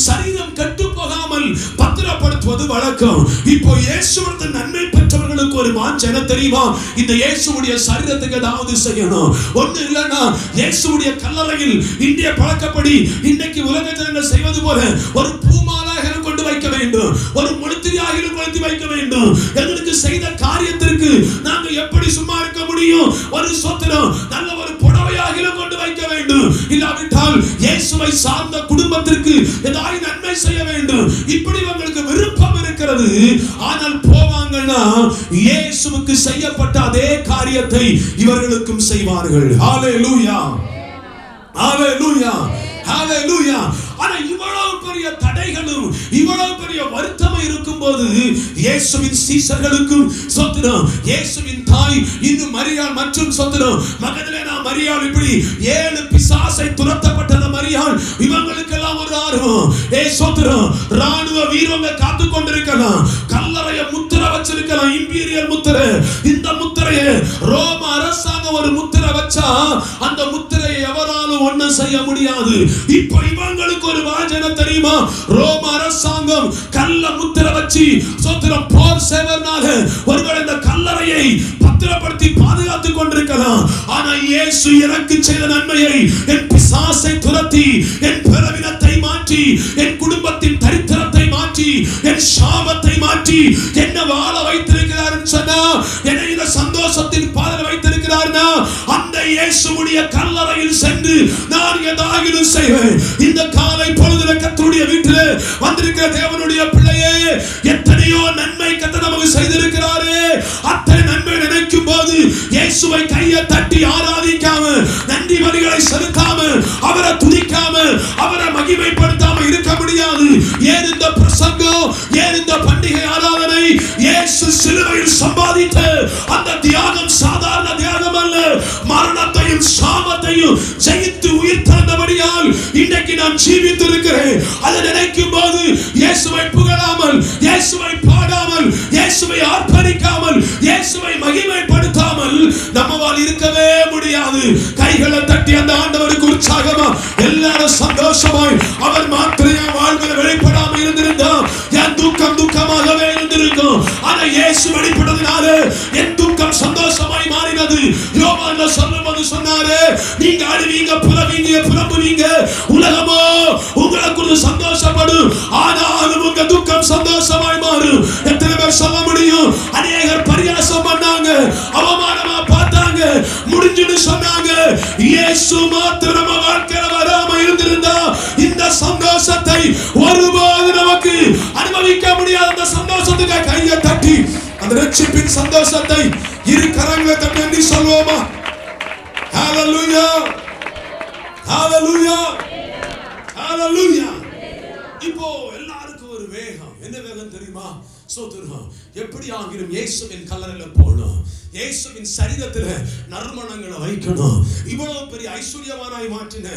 சரீரம் கெட்டு போகாமல் பத்திரப்படுத்துவது வழக்கம். இப்போ இயேசுவின் நன்மை பெற்றவர்களுக்கு ஒரு வாஞ்சை என்ன தெரியுமா? இந்த இயேசுவுடைய சரீரத்துக்கு ஏதாவது செய்யணும். ஒண்ணு இல்லைன்னா இயேசுவுடைய கல்லறையில் இந்திய பழக்கப்படி இன்னைக்கு உலக ஜனங்கள் செய்வது போல ஒரு பூமாலாக கொண்டு வைக்க வேண்டும், ஒரு முழுத்திரியாக கொளுத்தி வைக்க வேண்டும். எங்களுக்கு செய்த காரியத்திற்கு நாங்க எப்படி சும்மா இருக்க முடியும்? ஒரு சொத்திரம் நல்ல ஒரு புடவையாக கொண்டு வைக்க வேண்டும். இல்லாவிட்டால் இயேசுவை சார்ந்த குடும்பத்திற்கு ஏதாவது நன்மை செய்ய வேண்டும். இப்படி உங்களுக்கு விருப்பம் இருக்கிறது. ஆனால் போவாங்கன்னா இயேசுவுக்கு செய்யப்பட்ட அதே காரியத்தை இவர்களுக்கும் செய்வார்கள். ஹalleluya, ஹalleluya, ஹalleluya. ஆனா இவ்வளவு பெரிய தடைகளும் இவ்வளவு பெரிய வருத்தமும் இருக்கும்போது இயேசுவின் சீஷர்களுக்கும் சொத்துறோம், இயேசுவின் தாய் இன்னும் மரியாள் மற்றும் சொத்துறோம் மகதலேனா மரியாள் இப்படி 7 பிசாசை துரத்தப்பட்ட மரியாள் இவங்களுக்கெல்லாம் ஒரு ஆர்வம். சொத்துறோம் ராணுவ வீரங்க காத்து கொண்டிருக்கலாம், கல்லறைய முத்திரை வச்சிருக்கலாம், இம்பீரியல் முத்திரை. இந்த முத்திரையை ரோம அரசாங்கம் ஒரு முத்திரை வச்சா அந்த முத்திரையை எவராலும் ஒண்ணும் செய்ய முடியாது. இப்போ இவங்களுக்கு ஒரு வாஜனை தெரியுமா? ரோம அரசாங்கம் கல்ல முத்திரை வச்சு சொத்துறோம் போர் சேவர்னால ஒருவேளை இந்த கல்லறையை பத்திரப்படுத்தி பாதுகாத்துக் கொண்டிருக்கலாம். ஆனா இயேசு எனக்கு செய்த நன்மையை, என் பிசாசை துரத்தி, என் பலவீனத்தை மாற்றி, என் குடும்பத்தின் தரித்திரத்தை மாற்றி, என் சாபத்தை மாற்றி என்ன வாழ வைத்திருக்கிறார் சொன்னா, என்னை இந்த சந்தோஷத்தின் பாதையில் வைத்திருக்கிறார்னா அந்த இயேசுவுடைய கல்லறையில் சென்று நான் ஏதாகிலும் செய்வேன். இந்த காலை பொழுதுல கர்த்தருடைய வீட்டிலே வந்திருக்கிற தேவனுடைய பிள்ளையே, எத்தனையோ நன்மை கர்த்தர் நமக்கு செய்திருக்கிறாரே. அத்தனை நன்மை நினைக்கும் போது இயேசுவை கையை தட்டி ஆராதிக்காம, நன்றி பலிகளை செலுத்தாம, அவரை துதிக்காம, அவரை மகிமைப்படுத்தாம இருக்க முடியாது. ஏன் இந்த பிரசங்கம், ஏன் இந்த பண்டிகை ஆராதனை? இயேசு சிலுவையில் சம்பாதித்த அந்த தியாகம் சாதாரண தியாகம் அல்ல. மரணத்தையும் சாபத்தையும் ஜெயித்து உயிர் தந்தபடியால் இன்றைக்கு நான் ஜீவித்திருக்கிறேன். அதை நினைக்கும் போது இயேசுவை புகழாமல், இயேசுவை பாடாமல், இயேசுவை ஆர்ப்பரிக்காமல், இயேசுவை மகிமைப்படுத்தாமல் நம்மால் இருக்கவே முடியாது. கைகளை தட்டி அந்த ஆண்டவருக்கு உற்சாகமா எல்லாரும் சந்தோஷமாய் அவர் மாத்திரையா வாழ்வில் வெளிப்படாமல் இருந்திருந்தோம் என் துக்கம் துக்கமாகவே இருந்திருக்கும். ஆனா இயேசு வெளிப்பட்டதுனால என் துக்கம் சந்தோஷமாய் மாறினது. யோவான்ல சொல்லும்போது சொன்னாரு, நீங்க அழுவீங்க, புலவீங்க, புலம்புவீங்க, உலகமோ உங்களை குறித்து சந்தோஷப்படும், ஆனாலும் உங்க துக்கம் சந்தோஷமாய் மாறும். எத்தனை பேர் சொல்ல முடியும்? அநேகர் பரியாசம் பண்ணாங்க, அவமானமா பார்த்தாங்க, முடிஞ்சுன்னு சொன்னாங்க. இயேசு மாத்திரம் நம்ம வாழ்க்கையில வராம இருந்திருந்தா இந்த சந்தோஷத்தை ஒருபோது நமக்கு அனுபவிக்க முடியாத. அந்த சந்தோஷத்துக்கு கையை தட்டி அந்த ரட்சிப்பின் சந்தோஷத்தை இரு கரங்களை தட்டி சொல்வோமா? ஹalleluya, ஹalleluya, ஹalleluya. இப்போ எல்லாருக்கும் ஒரு வேகம். என்ன வேகம் தெரியுமா? சோதரம் எப்படி ஆகிரும் இயேசுவின் கல்லறையில போகணும், இயேசுவின் சரீரத்துல நறுமணங்களை வைக்கணும். இவ்வளவு பெரிய ஐஸ்வர்யவானாய் மாற்றின,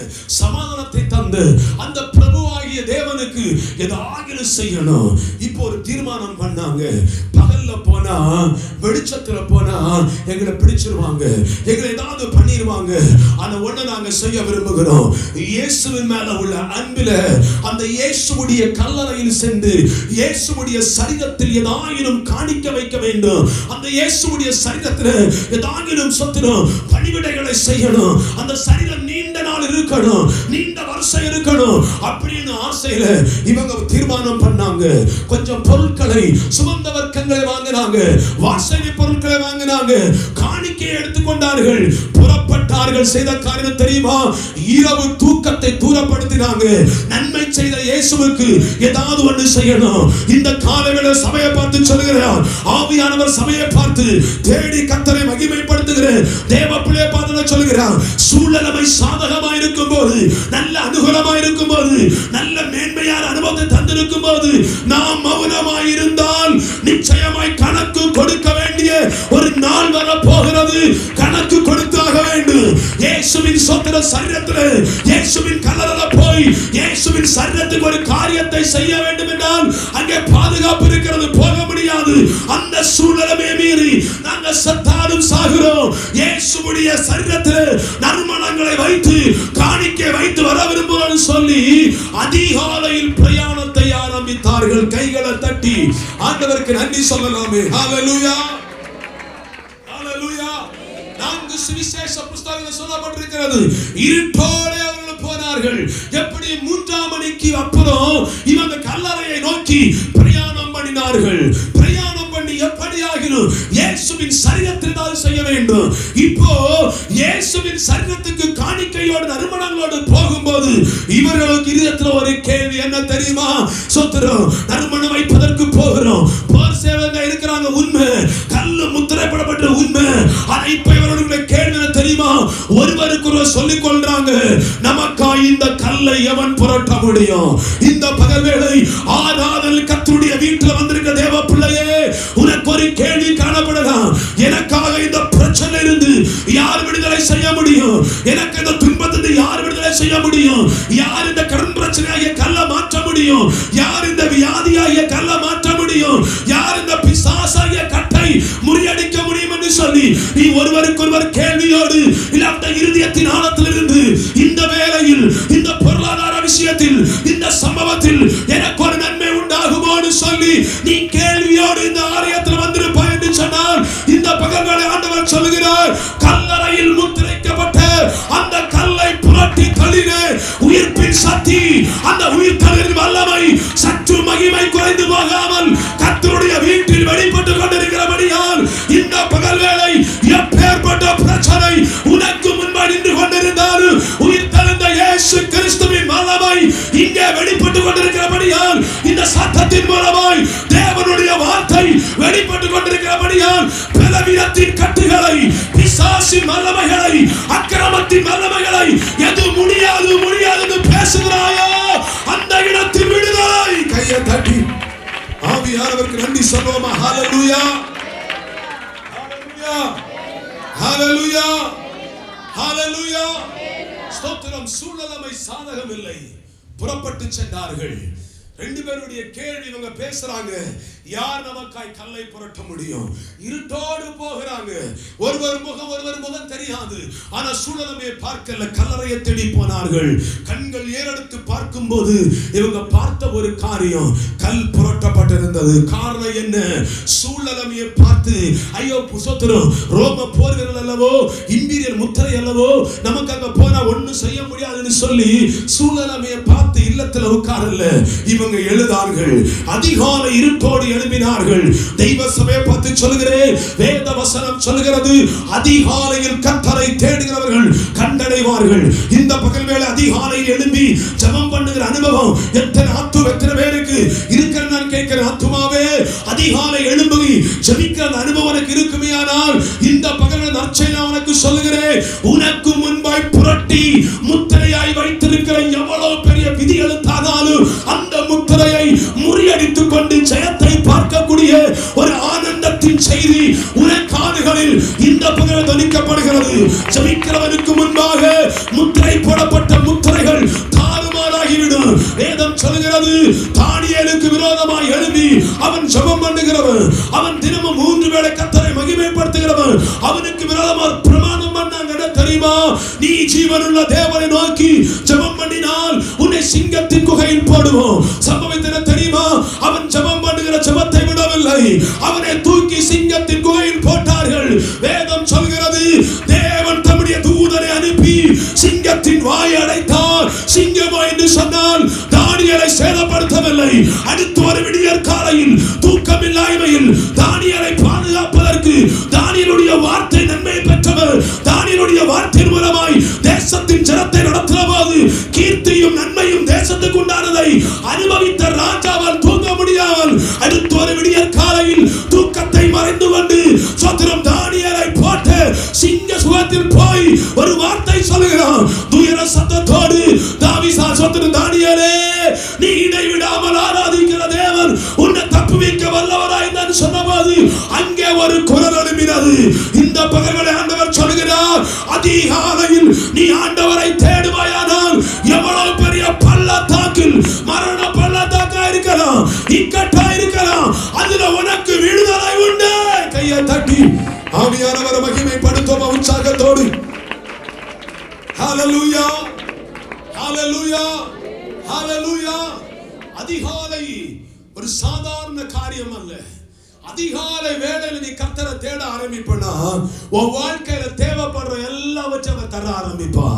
சமாதானத்தை தந்து அந்த பிரபுவாகிய தேவனுக்கு ஏதாவது செய்யணும். இப்போ ஒரு தீர்மானம் பண்ணாங்க. பகல்ல போனா, வெளிச்சத்துல போனா எங்களை பிடிச்சிருவாங்க, எங்களை ஏதாவது பண்ணிடுவாங்க. ஆனா ஒண்ணு நாங்க செய்ய விரும்புகிறோம். இயேசுவின் மேல உள்ள அன்பில அந்த இயேசுவுடைய கல்லறையில் சென்று இயேசுவுடைய சரீரத்தில் ஏதாயினும் காணிக்க வைக்க வேண்டும். அந்த இயேசுவுடைய சரீரத்தில் ஏதாயினும் சொத்திரும் பணிவிடைகளை செய்யணும். அந்த சரீரம் நீண்ட நாள் இருக்கணும், நீண்ட வருஷம் இருக்கணும் அப்படின்னு ஆசையில இவங்க தீர்மானம் பண்ணாங்க. கொஞ்சம் பொருட்களை, சுகந்த வர்க்கங்களை வாங்கினாங்க, வாசனை பொருட்களை வாங்கினாங்க, காணிக்கையை எடுத்துக்கொண்டார்கள், புறப்பட்டார்கள். செய்த காரியம் தெரியுமா? இரவு தூக்கத்தை தூரப்படுத்தினாங்க. நன்மை செய்த இயேசுவுக்கு ஏதாவது ஒன்று செய்யணும். இந்த காலவேளை சபையை பார்த்து சொல்லுகிறார், ஆவியானவர் சபையை பார்த்து தேடி கர்த்தரை மகிமைப்படுத்துகிறேன். தேவ பிள்ளையை பார்த்து சொல்லுகிறார், சூழ்நிலை சாதகமா இருக்கும் போது, நல்ல அனுகூலமா இருக்கும் போது, நல்ல மேன்மையான அனுபவத்தை தந்திருக்கும் போது நாம் மௌனமாய் இருந்தால் நிச்சயமாய் கணக்கு கொடுக்க வேண்டிய ஒரு நாள் வர போகிறது. கணக்கு கொடுத்தாக வேண்டும். இயேசுவின் சொந்த சரீரத்தில், இயேசுவின் கல்லறையில போய் இயேசுவின் சரீரத்துக்கு ஒரு காரியத்தை செய்ய வேண்டும் என்றால் அங்கே பாதுகாப்பு இருக்கிறது, போக முடியாது. அந்த சூழ்நிலையை மீறி நாங்கள் சத்தாலும் சாகிறோம். இயேசுவுடைய சரீரத்தில் நறுமணங்களை வைத்து, காணிக்கை வைத்து வர விரும்புகிறோம் சொல்லி அதிகாலையில் பிரயாணத்தை ஆரம்பித்தார்கள். கைகளை தட்டி ஆண்டவருக்கு நன்றி சொல்லலாமே. ஹalleluya, ஹalleluya. நான்கு சுவிசேஷ புத்தகங்கள் சொல்லப்பட்டிருக்கிறது. இருட்டோடு அவர்கள் போனார்கள். எப்படி 3ஆம் மணிக்கு அப்புறம் இவங்க கல்லறையை நோக்கி பிரயாணம் பண்ணினார்கள். பிரயாணம் பண்ணி எப்படி ஆகிரும்? இயேசுவின் சரீரத்தில் தான் செய்ய வேண்டும். இப்போ இயேசுவின் சரீரத்துக்கு காணிக்கையோடு நறுமணங்களோடு போகும்போது இவர்களுக்கு இதயத்தில் ஒரு கேள்வி என்ன தெரியுமா? சொத்துறோம், நறுமணம் வைப்பதற்கு போகிறோம், போர் சேவங்க இருக்கிறாங்க, உண்மை, கல்லு முத்திரைப்படப்பட்ட உண்மை. ஆனா இப்ப இவர்களுடைய கேள்வி என்ன தெரியுமா? ஒருவருக்கு ஒருவர் சொல்லிக் கொள்றாங்க, நமக்கா இந்த கல்லை எவன் புரட்ட முடியும்? இந்த பகல் வேளை ஆராதனை கர்த்தருடைய வீட்டில் வந்திருக்க தேவ பிள்ளையே, உனக்கு ஒரு கேள்வி காணப்படலாம். எனக்காக இந்த பிரச்சனை இருந்து யார் விடுதலை செய்ய முடியும்? எனக்கு இந்த துன்பத்திலிருந்து யார் விடுதலை செய்ய முடியும்? யார் இந்த கடன் பிரச்சனையாகிய கல்லை மாற்ற முடியும்? யார் இந்த வியாதியாகிய கல்லை மாற்ற முடியும்? யார் இந்த பிசாசாகிய கட்டை முறியடிக்க முடியும் என்று சொல்லி நீ ஒருவருக்கொருவர் கேள்வியோடு இல்லாத இருதயத்தின் ஆழத்திலிருந்து இந்த வேளையில், இந்த பொருளாதார விஷயத்தில், இந்த சம்பவத்தில் எனக்கு ஒரு நன்மை உண்டாகுமோன்னு சொல்லி நீ கேள்வியோடு இந்த ஆலயத்தில் வந்திருப்பாய் என்று சொன்னால், இந்த பகல்களை ஆண்டவர் சொல்கிறார், கல்லறையில் முத்திரைக்கப்பட்ட அந்த கல்லை புரட்டி தள்ளின உயிர்ப்பின் சக்தி, அந்த உயிர்த்தலின் வல்லமை சற்று மகிமை குறைந்து போகாமல் கர்த்தருடைய வீட்டில் வெளிப்பட்டுக் கொண்டிருக்கிறபடியால் இந்த பகல் வேளை எப்பேற்பட்ட பிரச்சனை உனக்கு முன்பாக நின்று கொண்டிருந்தாலும் உயிர்த்தெழுந்த இயேசு கிறிஸ்துவின் வல்லமை இங்கே வெளிப்பட்டுக் கொண்டிருக்கிறபடியால், இந்த சத்தத்தின் மூலமாய் தேவனுடைய வார்த்தை வெளிப்பட்டுக் கொண்டிருக்கிறபடியால் பலவீனத்தின் கட்டுகளை, பிசாசின் வல்லமைகளை, அக்கிரமத்தின் வல்லமைகளை எது முடியாது முடியாது பேசுகிறாயோ அந்த இடத்தில் விடுதலை. கையை தட்டி ஆவியானவருக்கு நன்றி சொல்வோமா? ஹalleluya, ஹalleluya, ஹalleluya, ஹalleluya. ஸ்தோத்திரம். சூழ்நிலைமை சாதகம் இல்லை, புறப்பட்டு சென்றார்கள். ரெண்டு பேருடைய கேள்வி இவங்க பேசுறாங்க, யார் நமக்காய் கல்லை புரட்ட முடியும்? இருட்டோடு போகிறாங்க, ஒருவர் முகம் தெரியாது. ஆனா சூழலமே பார்க்கல, கல்லறையை தேடி போனார்கள். கண்கள் ஏறெடுத்து பார்க்கும் போது இவங்க பார்த்த ஒரு காரியம், கல் புரட்டப்பட்டிருந்தது. காரணம் என்ன? சூழலமையை பார்த்து, ஐயோ புசோத்திரம், ரோம போர்கள் அல்லவோ, இம்பீரியல் முத்திரை அல்லவோ, நமக்கு அங்க போனா ஒண்ணும் செய்ய முடியாதுன்னு சொல்லி சூழலமையை பார்த்து இல்லத்துல உட்காரல, இவங்க எழுதார்கள். அதிகாலை இருட்டோடு எழுப்பினார்கள். தெய்வ சபையை பார்த்து சொல்கிறேன், வேத வசனம் சொல்கிறது, அதிகாலையில் கர்த்தரை தேடுகிறவர்கள் கண்டடைவார்கள். இந்த பகல் வேளை அதிகாலையில் எழும்பி ஜெபம் பண்ணுகிற அனுபவம் எத்தனை பேருக்கு இருக்கிறது நான் கேட்கிறேன். ஆத்துமாவே, அதிகாலை எழும்பி ஜெபிக்கிற அனுபவம் எனக்கு இருக்குமேயானால் இந்த பகல் நற்செய்தி நான் உனக்கு சொல்கிறேன், உனக்கு முன்பாய் புரட்டி முத்திரையாய் வைத்திருக்கிற எவ்வளவு பெரிய விதி எழுத்தானாலும் அந்த முத்திரையை முறியடித்துக் கொண்டு ஜெயத்தை பார்க்கக்கூடிய ஒரு ஆனந்தத்தின் செய்தி உனக்கு காதுகளில் இந்த பகல் தொனிக்கப்படுகிறது. ஜெபிக்கிறவனுக்கு முன்பாக முத்திரை போடப்பட்ட முத்திரைகள் தாறுமாறாகிவிடும். வேதம் சொல்கிறது, தானியேலுக்கு விரோதமாய் எழும்பி அவன் ஜெபம் பண்ணுகிறவன், அவன் தினமும் 3 வேளை கர்த்தரை மகிமைப்படுத்துகிறவன், அவனுக்கு விரோதமாக பிரமாணம் பண்ணாங்க. தெரியுமா? நீ ஜீவனுள்ள தேவனை நோக்கி ஜெபம் பண்ணினால் உன்னை சிங்கத்தின் குகையில் போடுவோம். சம்பவித்தன தெரியுமா? அவன் ஜெபம் பண்ணுகிற ஜெபத்தை விடவில்லை, அவனை தூக்கி சிங்கத்தின் குகையில் போட்டார்கள். வேதம் சொல்கிறது, தேவன் தம்முடைய தூதனை அனுப்பி சிங்கத்தின் வாயை அடைத்தார். சிங்கமா என்று சொன்னால் தானியேலை சேதப்படுத்தவில்லை. அடுத்து ஒரு விடியற் காலையில் தூக்கமில்லாய்மையில் தானியேலை பாதுகாப்பதற்கு தானியேலுடைய வார்த்தை நன்மை பெற்றவர். தானியேலுடைய வார்த்தையின் மூலமாய் தேசத்தின் ஜனத்தை நடத்துகிற போது கீர்த்தியும் நன்மையும் தேசத்துக்கு உண்டானதை அனுபவித்த ராஜாவால் தூங்க முடியாமல் அடுத்து ஒரு விடியற் காலையில் தூக்கத்தை மறைந்து கொண்டு சோத்திரம் தானியேலை போட்டு சிங்க சுகத்தில் போய் ஒரு வார்த்தை சொல்லுகிறான். துயர சத்தத்தோடு தாவீது சோத்திரம், தானியேலே, நீ இடைவிடாமல் ஆராதிக்கிற தேவன் உன்னை தப்புவிக்க வல்லவராய் என்று சொன்னபோது அங்கே ஒரு குரல் எழும்பினது. இந்த பகல்களை ஆண்டவர் சொல்கிறார், அதிகாலையில் நீ ஆண்டவரை தேடுவாயானால் எவ்வளவு பெரிய பள்ளத்தாக்கில், மரண பள்ளத்தாக்கா இருக்கலாம், இக்கட்டா இருக்கலாம், அதுல உனக்கு விடுதலை உண்டு. கையை தட்டி ஆவியானவரை மகிமைப்படுத்துவோம் உற்சாகத்தோடு. ஹalleluya, ஹalleluya, ஹalleluya. அதிகாலை ஒரு சாதாரண காரியம் அல்ல. அதிகாலை வேளையில நீ கர்த்தரை தேட ஆரம்பிப்பனா உன் வாழ்க்கையில தேவைப்படுற எல்லாவற்றையும் அவர் தர ஆரம்பிப்பா.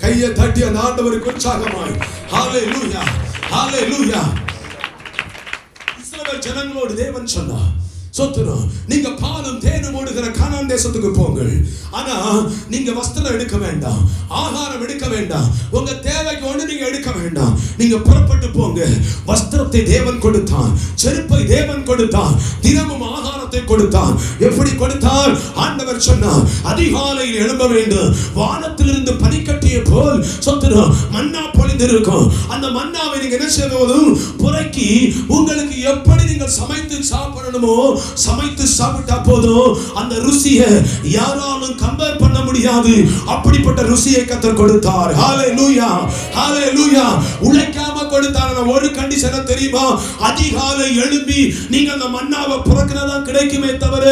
கையை தட்டி அந்த ஆண்டவருக்கு உற்சாகமாய் ஹalleluya, ஹalleluya. இஸ்ரவேல் ஜனங்களோடு தேவன் சொன்னார், சொத்துரும், நீங்க பாலும் தேனும் ஓடுகிற கானான் தேசத்துக்கு போங்கள். ஆனா நீங்க வஸ்திரம் எடுக்க வேண்டாம், ஆகாரம் எடுக்க வேண்டாம், உங்க தேவைக்கு ஒண்ணு நீங்க எடுக்க வேண்டாம். நீங்க புறப்பட்டு போங்க. வஸ்திரத்தை தேவன் கொடுத்தான், செருப்பை தேவன் கொடுத்தான், தினமும் ஆகாரத்தை கொடுத்தான். எப்படி கொடுத்தார்? ஆண்டவர் சொன்னார், அதிகாலையில் எழும்ப வேண்டும், வானத்திலிருந்து பனிக்கட்டி பனியை போல் சொத்துரும் மன்னா பொழிந்திருக்கும். அந்த மன்னாவை நீங்க என்ன செய்வதும் புரக்கி உங்களுக்கு எப்படி நீங்கள் சமைத்து சாப்பிடணுமோ சமைத்து சாப்பிட்டா போதும். அந்த ருசியை யாராலும் கம்பேர் பண்ண முடியாது. அப்படிப்பட்ட ருசியை கர்த்தர் கொடுத்தார். ஹalleluya ஹalleluya. உழைக்காம கொடுத்தார். ஒரு கண்டிஷன் தெரியுமா? அதிகாலை எழும்பி நீங்க அந்த மன்னாவை புரக்கினதா கிடைக்குமே தவிர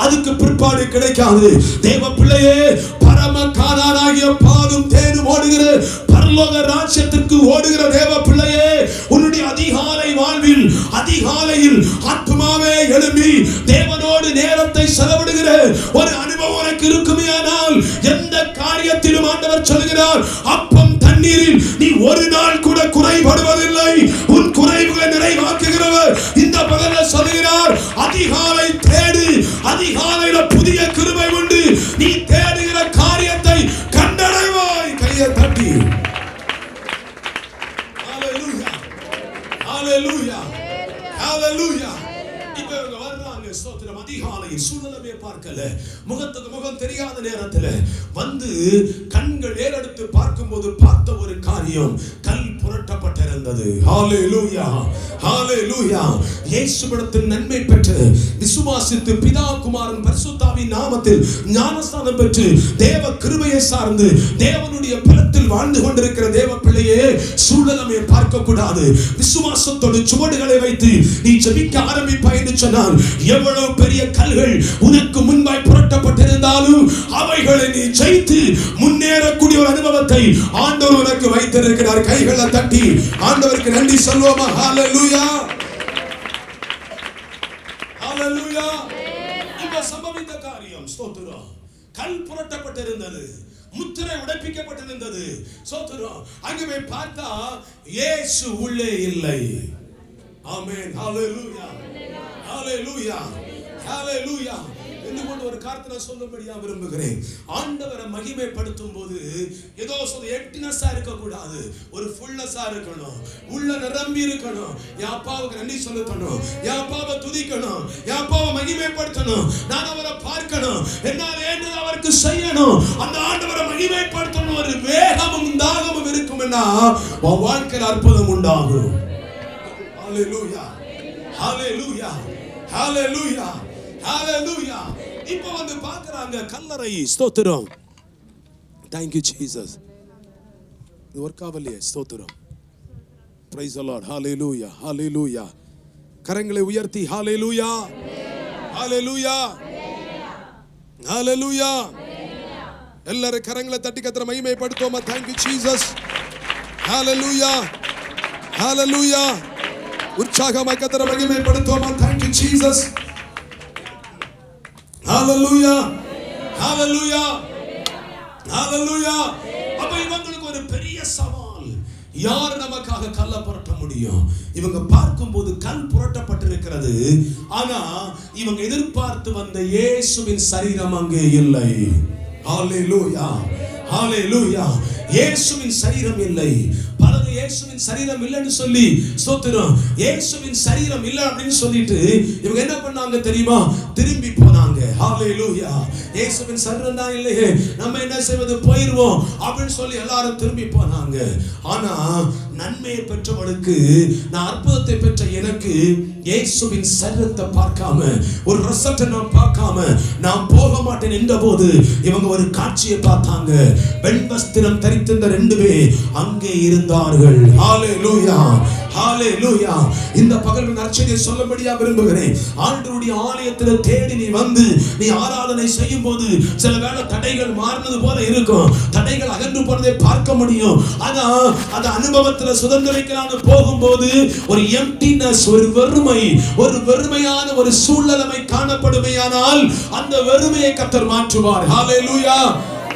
அதுக்கு பிற்பாடு கிடைக்காது. தேவ பிள்ளையே, பரம கானானாகிய பாலும் தேனும் ஓடுகிற பரலோக ராஜ்யத்திற்கு ஓடுகிற தேவ பிள்ளையே, உன்னுடைய அதிகாலை வாழ்வில் அதிகாலையில் ஆத்மாவே எழும்பி தேவனோடு நேரத்தை செலவிடுகிற ஒரு அனுபவம் உனக்கு இருக்குமேயானால் எந்த காரியத்திலும் ஆண்டவர் சொல்கிறார், அப்பம் தண்ணீரில் நீ ஒரு நாள் கூட குறைபடுவதில்லை. உன் குறைவுகளை நிறைவாக்குகிறவர் இந்த பகலில் சொல்கிறார். அதிகாலை தேடு. அதிகாலையில புதிய கிருபை உண்டு. நீ தேடுகிற காரியத்தை கண்டடைவாய். கையை தட்டி ஹalleluya ஹalleluya ஹalleluya. இப்ப இவங்க வர்றாங்க. ஸ்தோத்திரம். அதிகாலையில் சூழ்நிலையை பார்க்கல, முகத்துக்கு முகம் தெரியாத நேரத்தில் வந்து கண்கள் ஏறெடுத்து பார்க்கும்போது பார்த்த ஒரு காரியம், கல் புரட்டப்பட்டிருந்தது. ஹalleluya ஹalleluya. இயேசுவிடத்தில் நன்மை பெற்று விசுவாசித்து பிதா குமாரன் பரிசுத்தாவின் நாமத்தில் ஞானஸ்நானம் பெற்று தேவ கிருபையை சார்ந்து தேவனுடைய பலத்தில் வாழ்ந்து கொண்டிருக்கிற தேவ பிள்ளையே, சூழ்நிலையை பார்க்க கூடாது. விசுவாசத்தோடு சுவடுகளை வைத்து நீ ஜெபிக்க ஆரம்பிப்பாய் என்று சொன்னால், எவ்வளவு பெரிய கல்கள் உனக்கு முன்பாய் புரட்டப்பட்டிருந்தாலும் அவைகளை நீ ஜெயித்து முன்னேறக்கூடிய ஒரு அனுபவத்தை ஆண்டவர் உனக்கு வைத்திருக்கிறார். கைகளை தட்டி ஆண்டவருக்கு நன்றி சொல்வோமா? ஹalleluya ஹalleluya. இப்ப சம்பவித்த காரியம் ஸ்தோத்திரம். கல் புரட்டப்பட்டிருந்தது, முத்திரை உடைப்பிக்கப்பட்டிருந்தது. ஸ்தோத்திரம். அங்கே போய் பார்த்தா இயேசு உள்ளே இல்லை. ஆமென். ஹalleluya ஹalleluya ஹalleluya. இன்னும் ஒரு காரியத்தை நான் சொல்லும்படியா விரும்புகிறேன். ஆண்டவரை மகிமைப்படுத்தும் போது ஏதோ எம்ப்டினஸா இருக்க கூடாது, ஒரு ஃபுல்னஸா இருக்கணும். உள்ள நிரம்பி இருக்கணும். என் அப்பாவுக்கு நன்றி சொல்லணும், என் அப்பாவை துதிக்கணும், என் அப்பாவை மகிமைப்படுத்தணும், நான் அவரை பார்க்கணும், என்னால் ஏற்றது அவருக்கு செய்யணும். அந்த ஆண்டவரை மகிமைப்படுத்தணும் ஒரு வேகமும் தாகமும் இருக்கும்னா உன் வாழ்க்கையில் அற்புதம் உண்டாகும். ஹalleluya ஹalleluya ஹalleluya ஹalleluya. இப்போ வந்து பார்க்கறாங்க கல்லறை. ஸ்தோத்திரம். Thank you Jesus. இது வர்க் ஆவலையே. ஸ்தோத்திரம். Praise the Lord. Hallelujah hallelujah. கரங்களை உயர்த்தி hallelujah hallelujah hallelujah. எல்லாரும் கரங்களை தட்டி கர்த்தரை மகிமைப்படுத்துவோமா? Thank you Jesus. Hallelujah hallelujah. உற்சாகமாய் கர்த்தரை மகிமைப்படுத்துவோமா? Thank you Jesus. Hallelujah hallelujah hallelujah. அப்ப இவங்களுக்கு ஒரு பெரிய சவால், யார் நமக்காக கல்ல புரட்ட முடியும்? இவங்க பார்க்கும்போது கல் புரட்டப்பட்டிருக்கிறது. ஆனா இவங்க எதிர்பார்த்து வந்த இயேசுவின் சரீரம் அங்கே இல்லை. ஹalleluya ஹalleluya. இயேசுவின் சரீரம் இல்லை. பலர் இயேசுவின் சரீரம் இல்லைன்னு சொல்லி ஸ்தோத்திரம், இயேசுவின் சரீரம் இல்லை அப்படின்னு சொல்லிட்டு இவங்க என்ன பண்ணாங்க தெரியுமா? திரும்பி போனாங்க. ஹalleluya. இயேசுவின் சரீரம் தான் இல்லையே, நம்ம என்ன செய்வது, போயிடுவோம் அப்படின்னு சொல்லி எல்லாரும் திரும்பி போனாங்க. ஆனா நன்மையை பெற்றவனுக்கு, நான் அற்புதத்தை பெற்ற எனக்கு இயேசுவின் சரீரத்தை பார்க்காம, ஒரு ரிசல்ட்டை நான் பார்க்காம நான் போக மாட்டேன் என்ற போது இவங்க ஒரு காட்சியை பார்த்தாங்க. வெண்வஸ்திரம் தரித்திருந்த ரெண்டு பேர் அங்கே இருந்தார்கள். ஹalleluya ஹalleluya. இந்த பகல் நற்செய்தியை சொல்லும்படியா விரும்புகிறேன். ஆண்டவருடைய ஆலயத்தில் தேடி நீ வந்து நீ ஆராதனை செய்யும் போது சில வேளை தடைகள் மாறினது போல இருக்கும், தடைகள் அகன்று போனதை பார்க்க முடியும். ஆனா அந்த அனுபவத்துல சுதந்திரிக்கலாம்னு போகும்போது ஒரு எம்ப்டினஸ், ஒரு வெறுமை, ஒரு வெறுமையான ஒரு சூழ்நிலை காணப்படுமையானால் அந்த வெறுமையை கர்த்தர் மாற்றுவார். ஹalleluya.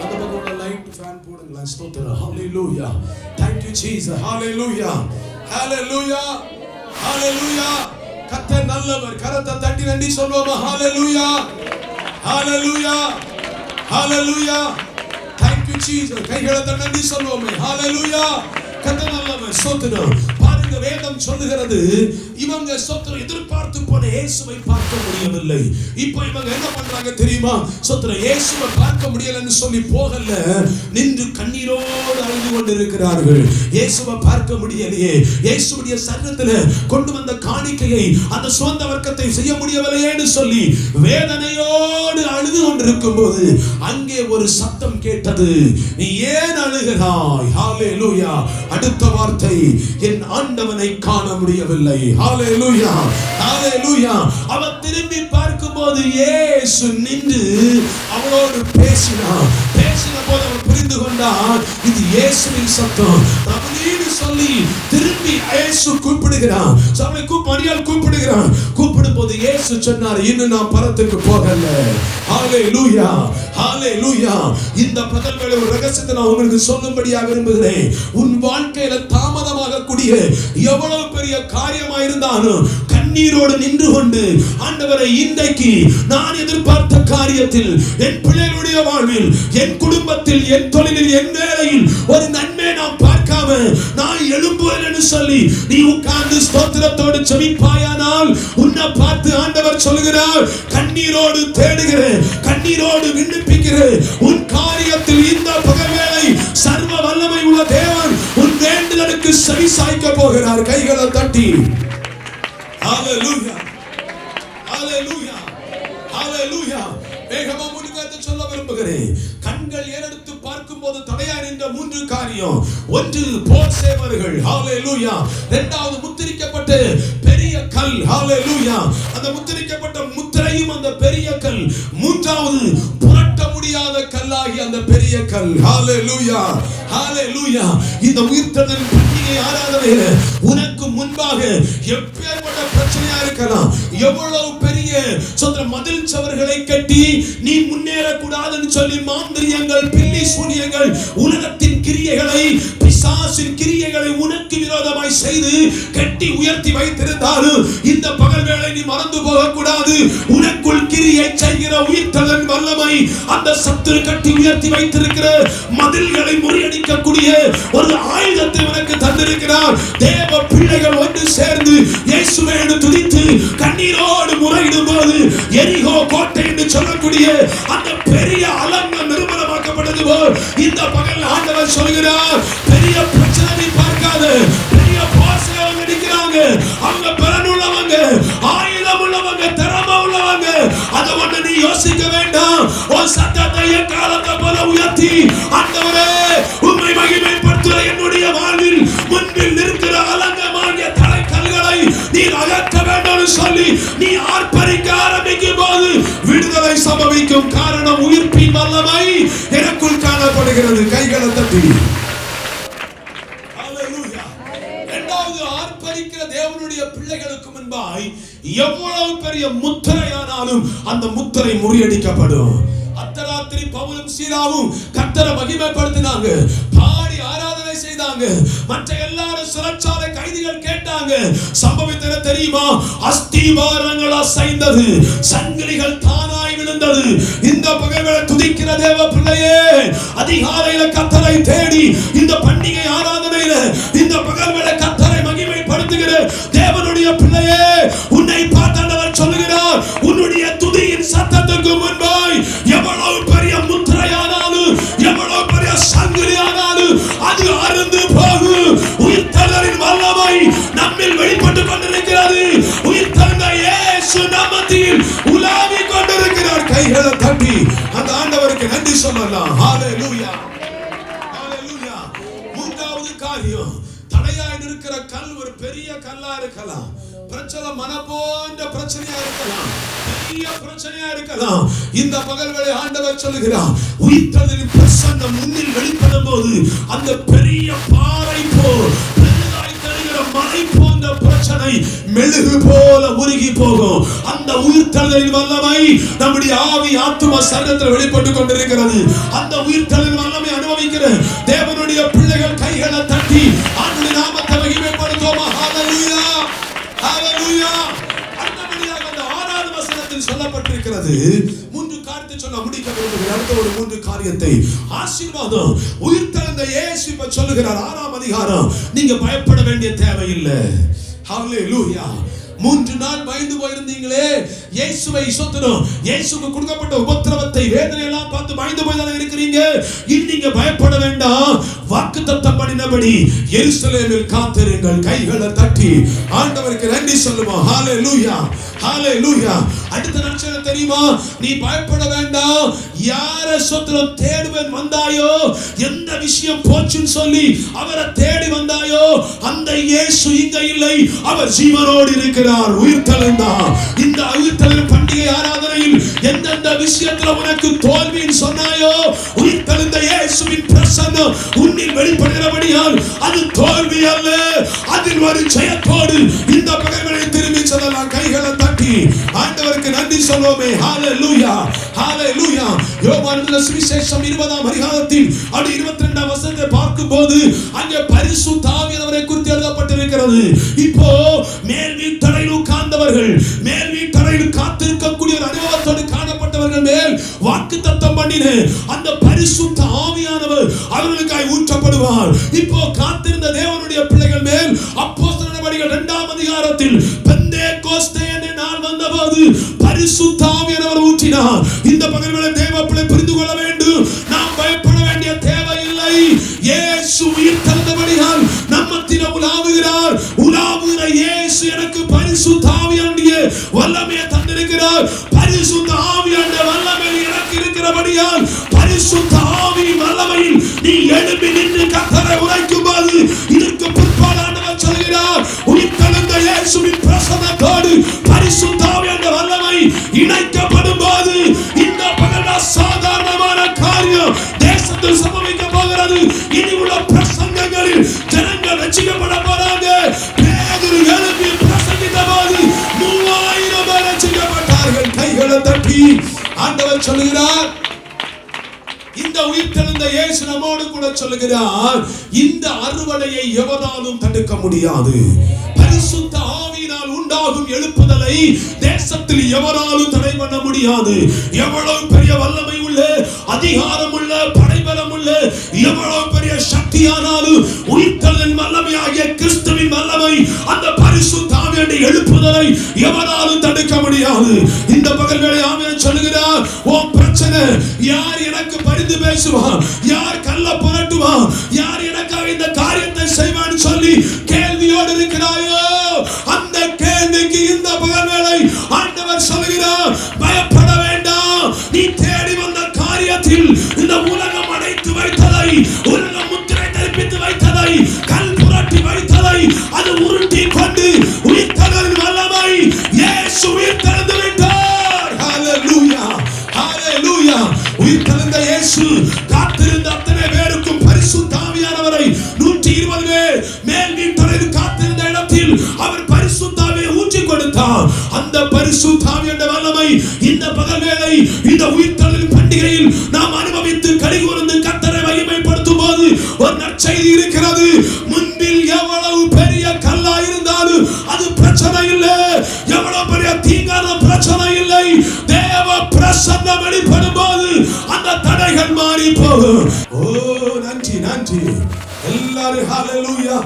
அந்த பக்கம் லைட் ஃபேன் போடுங்களா? ஸ்தோத்திரம். ஹalleluya. Thank you Jesus. Hallelujah hallelujah hallelujah. கர்த்தர் நல்லவர். கரத்தை தட்டி நன்றி சொல்வோமா? ஹalleluya hallelujah hallelujah. Thank you Jesus. கைகளை தட்டி நன்றி சொல்வோமே. ஹalleluya. கர்த்தர் நல்லவர். ஸ்தோத்திரம். பாருங்க வேதம் சொல்லுகிறது இவங்க ஸ்தோத்திரம் எதிர்பார்த்து போன இயேசுவை பார்க்க முடியவில்லை. இப்போ இவங்க என்ன பண்றாங்க தெரியுமா? ஸ்தோத்திரம் இயேசுவை பார்க்க முடியலன்னு சொல்லி போகல, நின்று கண்ணீரோடு அழுது கொண்டிருக்கிறார்கள். இயேசுவை பார்க்க முடியலையே, இயேசுவுடைய சரீரத்தில் கொண்டு வந்த காணிக்கையை அந்த சொந்த வர்க்கத்தை செய்ய முடியவில்லையேன்னு சொல்லி வேதனையோடு அழுது கொண்டிருக்கும் போது அங்கே ஒரு சத்தம் கேட்டது, நீ ஏன் அழுகிறாய்? ஹalleluya. அடுத்த வார்த்தை, என் ஆண்டவனை காண முடியவில்லை. ஹalleluya, ஹalleluya. அவன் திரும்பி பார்க்கும்போது இயேசு நின்று அவளோடு பேசினார். பேசின போது அவன் புரிந்து கொண்டான், இது இயேசுவின் சத்தம். ரபுனின்னு சொல்லி திரும்பி இயேசு கூப்பிடுகிறான். அவனை மரியாள் கூப்பிடுகிறான். கூப்பிடும் போது இயேசு சொன்னார், இன்னும் நான் பரத்துக்கு போகல. ஹalleluya, ஹalleluya. இந்த பகல் வேளை ஒரு ரகசியத்தை நான் உங்களுக்கு சொல்லும்படியா விரும்புகிறேன். உன் வாழ்க்கையில தாமதமாக கூடிய எவ்வளவு பெரிய காரியமா இருந்தாலும் கண்ணீரோடு நின்று கொண்டு, ஆண்டவரை இன்றைக்கு நான் எதிர்பார்த்த காரியத்தில், என் பிள்ளைகளுடைய வாழ்வில், என் குடும்பத்தில், என் தொழிலில், என் வேலையில் ஒரு நன்மை நான் பார்க்காம நான் எழும்புவேன் என்று சொல்லி நீ உட்கார்ந்து ஸ்தோத்திரத்தோடு ஜெபிப்பாயானால் உன்னை பார்த்து ஆண்டவர் சொல்கிறார், கண்ணீரோடு தேடுகிறேன், கண்ணீரோடு விண்ணப்பிக்கிறேன். உன் காரியத்தில் இந்த பகல் வேளை சர்வ வல்லமை உள்ள தேவன் உன் வேண்டுதலுக்கு செவி சாய்க்க போகிறார். கைகளை தட்டி ஹalleluya, ஹalleluya, ஹalleluya. வேகமா முன்னுக்கு சொல்ல விரும்புகிறேன். கண்கள் ஏறெடுத்து பார்க்கும்போது தடையா நின்ற மூன்று காரியம். ஒன்று, போர் சேவர்கள். ஹalleluya. இரண்டாவது, முத்திரிக்கப்பட்ட பெரிய கல். ஹalleluya. அந்த முத்திரிக்கப்பட்ட முத்திரையும் அந்த பெரிய கல். மூன்றாவது, புரட்ட முடியாத கல்லாகி அந்த பெரிய கல். ஹalleluya, ஹalleluya. இந்த உயிர்த்தெழுதல் பண்டிகை ஆராதனையில உனக்கு முன்பாக எப்பேற்பட்ட பிரச்சனையா இருக்கலாம், எவ்வளவு பெரிய சொந்த மதில் சவர்களை கட்டி நீ முன்னேற கூடாதுன்னு சொல்லி மாந்திரியங்கள், பில்லி சூனியங்கள், உலகத்தின் கிரியைகளை, பிசாசின் கிரியைகளை உனக்கு விரோதமாய் செய்து கட்டி உயர்த்தி வைத்திருந்தாலும் இந்த பகல் வேளை நீ மறந்து போக கூடாது. உனக்குள் கிரியை செய்கிற உயிர்த்தெழுதல் வல்லமை அந்த சத்துரு கட்டி உயர்த்தி வைத்திருக்கிற மதில்களை முறியடிக்கக்கூடிய ஒரு ஆயுதத்தை உனக்கு தந்திருக்கிறார். தேவ பிள்ளைகள் ஒன்று சேர்ந்து இயேசுவை துதித்து கண்ணீரோடு முறையிடும் போது எரிகோ கோட்டை என்று சொல்லக்கூடிய அந்த பெரிய அலங்கம் நிர்மூலமாக்கப்பட்டது போல் இந்த பகல் ஆண்டவர் சொல்கிறார், பெரிய பிரச்சனை பார்க்காத, பெரிய போர்ஸ்கள் நடிக்கிறாங்க, அவங்க பலன் உள்ளவங்க, ஆயுதம் உள்ளவங்க, திறமை உள்ளவங்க, அதை ஒன்று நீ யோசிக்க வேண்டாம். உன் சத்தத்தை காலத்தை போல உயர்த்தி, ஆண்டவரே உம்மை மகிமைப்படுத்துகிற என்னுடைய வாழ்வில் முன்பில் நிற்கிற அலங்கமாகிய தலைக்கல்களை நீ அகற்ற வேண்டும் சொல்லி நீ ஆர்ப்பரிக்க ஆரம்பிக்கும் போது விடுதலை சம்பவிக்கும். காரணம், உயிர்ப்பின் வல்லமை எனக்குள் காணப்படுகிறது. கைகளை தட்டி ஹalleluya. இரண்டாவது, ஆர்ப்பரிக்கிற தேவனுடைய பிள்ளைகளுக்கு முன்பாய் எவ்வளவு பெரிய முத்திரையானாலும் அந்த முத்திரை முறியடிக்கப்படும். அத்தராத்திரி பவுலும் சீலாவும் கர்த்தரை மகிமைப்படுத்தினாங்க, பாடி ஆராதனை செய்தாங்க. மற்ற எல்லாரும் சிறைச்சாலை கைதிகள் கேட்டாங்க. சம்பவித்தது தெரியுமா? அஸ்திவாரங்கள் அசைந்தது, சங்கிலிகள் தானாய் விழுந்தது. இந்த பகைகளை துதிக்கிற தேவ பிள்ளையே, அதிகாலையில கர்த்தரை தேடி இந்த பண்டிகை ஆராதனையில இந்த பகைகளை கர்த்தரை மகிமைப்படுத்துகிற தேவனுடைய பிள்ளையே, உன்னை பார்த்தாண்டவர் சொல்லுகிறார், உன்னுடைய துதியின் சத்தத்துக்கு முன்பாய் எவ்வளவு பெரிய முத்திரையானாலும், எவ்வளவு பெரிய சங்கிலியானாலும் அது அருந்து போகும். உயிர்த்தெழுதலின் வல்லமை நம்மில் வெளிப்பட்டு கொண்டிருக்கிறது. உயிர்த்தெழுந்த இயேசு நாமத்தில் உலாவிக் கொண்டிருக்கிறார். கைகளை தட்டி அந்த ஆண்டவருக்கு நன்றி சொல்லலாம். ஹalleluya, ஹalleluya. மூன்றாவது காரியம், தடையாய் இருக்கிற கல் ஒரு பெரிய கல்லா இருக்கலாம், பிரச்சனை மன போன்ற பிரச்சனையா இருக்கலாம், பெரிய பிரச்சனையா இருக்கலாம். இந்த பகல் வேளை ஆண்டவர் சொல்லுகிறார், உயிர்த்தெழுதலின் பிரசன்னம் முன்னில் வெளிப்படும் போது அந்த பெரிய பாறை போல் பெரிதாய் தெரிகிற மலை போன்ற பிரச்சனை மெழுகு போல உருகி போகும். அந்த உயிர்த்தெழுதலின் வல்லமை நம்முடைய ஆவி, ஆத்துமா, சரீரத்தில் வெளிப்பட்டு கொண்டிருக்கிறது. அந்த உயிர்த்தெழுதலின் வல்லமை அனுபவிக்கிற தேவனுடைய பிள்ளைகள் கைகளை தட்டி ஆண்டவருடைய நாமத்தை மகிமைப்படுத்துவோமா? ஹalleluya, ஹalleluya. அடுத்தபடியாக அந்த 6வது வசனத்தில் சொல்லப்பட்டிருக்கிறது, மூன்று காரியத்தை அடுத்து சொன்ன முடிக்க விரும்புகிறேன். அடுத்த ஒரு 3 காரியத்தை. ஆசீர்வாதம். உயிர்த்தெழுந்த இயேசு இப்ப சொல்லுகிறார் 6ஆம் அதிகாரம், நீங்க பயப்பட வேண்டிய தேவையில்லை. ஹல்லேலூயா. 3 நாள் பயந்து போயிருந்தீங்களே, இயேசுவை சொத்தணும், இயேசுக்கு கொடுக்கப்பட்ட உபத்திரவத்தை வேதனை எல்லாம் பார்த்து பயந்து போய் தானே இருக்கிறீங்க. இனி நீங்க பயப்பட வேண்டாம். வாக்குத்தத்தம் பண்ணினபடி எருசலேமில் காத்திருங்கள், கைகளை தட்டி ஆண்டவருக்கு நன்றி சொல்லுவோம். ஹல்லேலூயா, ஹல்லேலூயா. அடுத்த நட்சத்திரம் தெரியுமா? நீ பயப்பட வேண்டாம். யார சொத்தனம் தேடுவேன் வந்தாயோ, எந்த விஷயம் போச்சுன்னு சொல்லி அவரை தேடி வந்தாயோ, அந்த இயேசு இங்க இல்லை, அவர் ஜீவனோடு இருக்கிறார், உயிர்த்தெழுந்தார். இந்த உயிர்த்தெழும் பண்டிகை ஆராதனையில் எந்தெந்த விஷயத்துல உனக்கு தோல்வின்னு சொன்னாயோ, உயிர்த்தெழுந்த இயேசுவின் பிரசன்னம் உன்னில் வெளிப்படுகிறபடியால் அது தோல்வி அல்ல, அதில் ஒரு ஜெயத்தோடு இந்த பகைவனை திரும்பி செல்லலாம். கைகளை தட்டி ஆண்டவருக்கு நன்றி சொல்வோமே. ஹல்லேலூயா, ஹல்லேலூயா. யோவான் சுவிசேஷம் 20ஆம் அதிகாரத்தில் 22ஆம் வசனத்தை பார்க்கும்போது அங்கே பரிசுத்த ஆவியானவரை குறித்து எழுதப்பட்டிருக்கிறது. இப்போ மேல் வீட்டறையில் உட்கார்ந்தவர்கள், மேல் வீட்டறையில் காத்திருக்கக்கூடிய ஒரு அனுபவத்தோடு காணப்பட்டவர்கள் மேல் வாக்குத்தத்தம் பண்ணின அந்த பரிசுத்த ஆவியானவர் அவர்களுக்காய் ஊற்றப்படுவார். இப்போ காத்திருந்த தேவனுடைய பிள்ளைகள் மேல் அப்போஸ்தலர் நடவடிக்கைகள் 2ஆம் அதிகாரத்தில் பெந்தேகோஸ்தே என்ற நாள் வந்தபோது பரிசுத்த ஆவியானவர் ஊற்றினார். இந்த பகல்களை தேவ பிள்ளை புரிந்து கொள்ள வேண்டும். நாம் பயப்பட வேண்டிய தேவையில்லை. இயேசு உயிர்த்தெழுந்தபடியால் நம்மத்திலே உலாவுகிறார். உலாவுகிற இயேசு எனக்கு பரிசுத்த ஆவியானுடைய வல்லமையை தந்திருக்கிறார். பரிசுத்த ஆவியானுடைய வல்லமை எனக்கு இருக்கிறபடியால் பரிசுத்த ஆவியின் வல்லமையில் நீ எழும்பி நின்று கர்த்தரை உரைக்கும் போது இதற்கு பிற்பாடு ஆண்டவர் சொல்கிறார், உயிர்த்தெழுந்த இயேசுவின் பிரசன்னத்தோடு பரிசுத்த ஆவியானுடைய வல்லமை இணைக்கப்படும் போது இந்த பகல் சாதாரணமான காரியம் தேசத்தில் சம்பவிக்க போகிறது. இனி உள்ள பிரசங்கங்களில் ஜனங்கள் ரட்சிக்கப்பட போறாங்க. பேதுரு எழுப்பி பிரசங்கித்த போது 3000 பேர் ரட்சிக்கப்பட்டார்கள். கைகளை தட்டி ஆண்டவர் சொல்லுகிறார், இந்த உயிர்த்தெழுந்த இயேசு நம்மோடு கூட சொல்லுகிறார், இந்த அறுவடையை எவராலும் தடுக்க முடியாது. பரிசுத்த ஆவியினால் உண்டாகும் எழுப்புதலை தேசத்தில் எவராலும் தடை பண்ண முடியாது. எவ்வளவு பெரிய வல்லமை உள்ள, அதிகாரம் உள்ள, படைபலம் உள்ள, எவ்வளவு பெரிய சக்தியானாலும் உயிர்த்தெழுதலின் வல்லமையாகிய கிறிஸ்துவின் வல்லமை அந்த பரிசுத்த ஆவியுடைய எழுப்புதலை எவராலும் தடுக்க முடியாது. இந்த பகல் வேளை ஆவியானவர் சொல்லுகிறார், உன் பிரச்சனை யார் எனக்கு பரிந்து பேசுவான், யார் கல்ல புரட்டுவான், யார் எனக்காக இந்த காரியத்தை செய்வான்னு சொல்லி கேள்வியோடு இருக்கிறாயோ, அந்த கேள்விக்கு இந்த பகல் வேளை ஆண்டவர் சொல்கிறார், பயப்பட வேண்டாம். நீ தேடி வந்த காரியத்தில் இந்த உலகம் அடைத்து வைத்ததை, உலகம் முத்திரை தரிப்பித்து வைத்ததை, கல் புரட்டி வைத்ததை அது உருட்டி கொண்டு உயிர்த்தெழுதலின் வல்லமை இயேசு உயிர்த்தெழுந்து விட்டார். ஹல்லேலூயா, ஹல்லேலூயா. உயிர்த்தெழுந்த இயேசு காத்திருந்த அத்தனை பேருக்கும் பரிசுத்த ஆவியானவரை 120 பேர் மேல் வீட்டறையில் காத்திருந்த இடத்தில் அவர் பரிசுத்த ஆவியை ஊற்றி கொடுத்தார். அந்த பரிசுத்த ஆவியுடைய வல்லமை இந்த பகல் வேளை இந்த உயிர்த்தெழுதலின் பண்டிகையில் நாம் அனுபவித்து கலிகூர்ந்து கர்த்தரை மகிமைப்படுத்தும் போது ஒரு நற்செய்தி இருக்கிறது. முன்பில் எவ்வளவு பெரிய கல்லா இருந்தாலும் அது பிரச்சனை இல்லை, எவ்வளவு பெரிய தீங்கான பிரச்சனை இல்லை. தேவ பிரசன்னம் வெளிப்படும் போது அந்த தடைகள் மாறி போகும். ஓ நன்றி, நன்றி. எல்லாரும் ஹல்லேலூயா.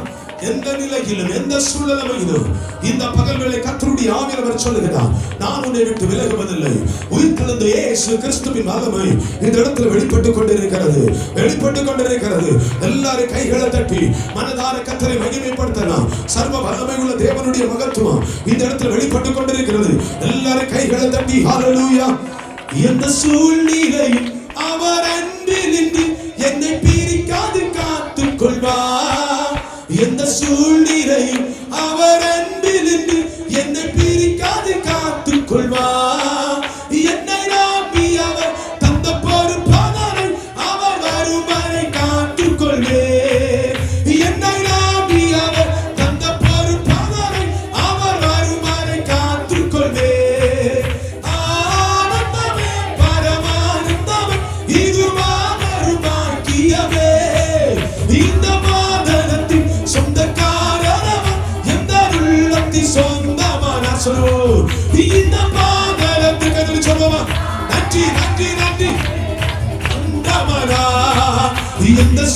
எந்த நிலையிலும் எந்த சூழ்நிலையிலும் இந்த பகல் வேளை கர்த்தருடைய ஆவியானவர் சொல்லுகிறார், நான் உன்னை விட்டு விலகுவதில்லை. உயிர்த்தெழுந்த இயேசு கிறிஸ்துவின் வல்லமை இந்த இடத்துல வெளிப்பட்டுக் கொண்டிருக்கிறது, வெளிப்பட்டுக் கொண்டிருக்கிறது. எல்லாரும் கைகளை தட்டி மனதார கர்த்தரை மகிமைப்படுத்தலாம். சர்வ வல்லமை உள்ள தேவனுடைய மகத்துவம் இந்த இடத்துல வெளிப்பட்டுக் கொண்டிருக்கிறது. எல்லாரும் கைகளை தட்டி ஹல்லேலூயா. எந்த சூழ்நிலையும் அவர் அன்பில் நின்று என்னை பிரிக்காது காத்துக் கொள்வார். எந்த சூழ்நிலையும் அவர் அன்பில் நின்று என்னை பிரிக்காது காத்துக் கொள்வார். என்னை நம்பி அவர் தந்த பொறுப்பாளரை அவர் வரும் வரை காத்துக் கொள்வேன். என்னை நம்பி அவர் தந்த பொறுப்பாளரை அவர் வரும் வரை காத்துக் கொள்வேன். ஆனந்தமே பரமானந்தமே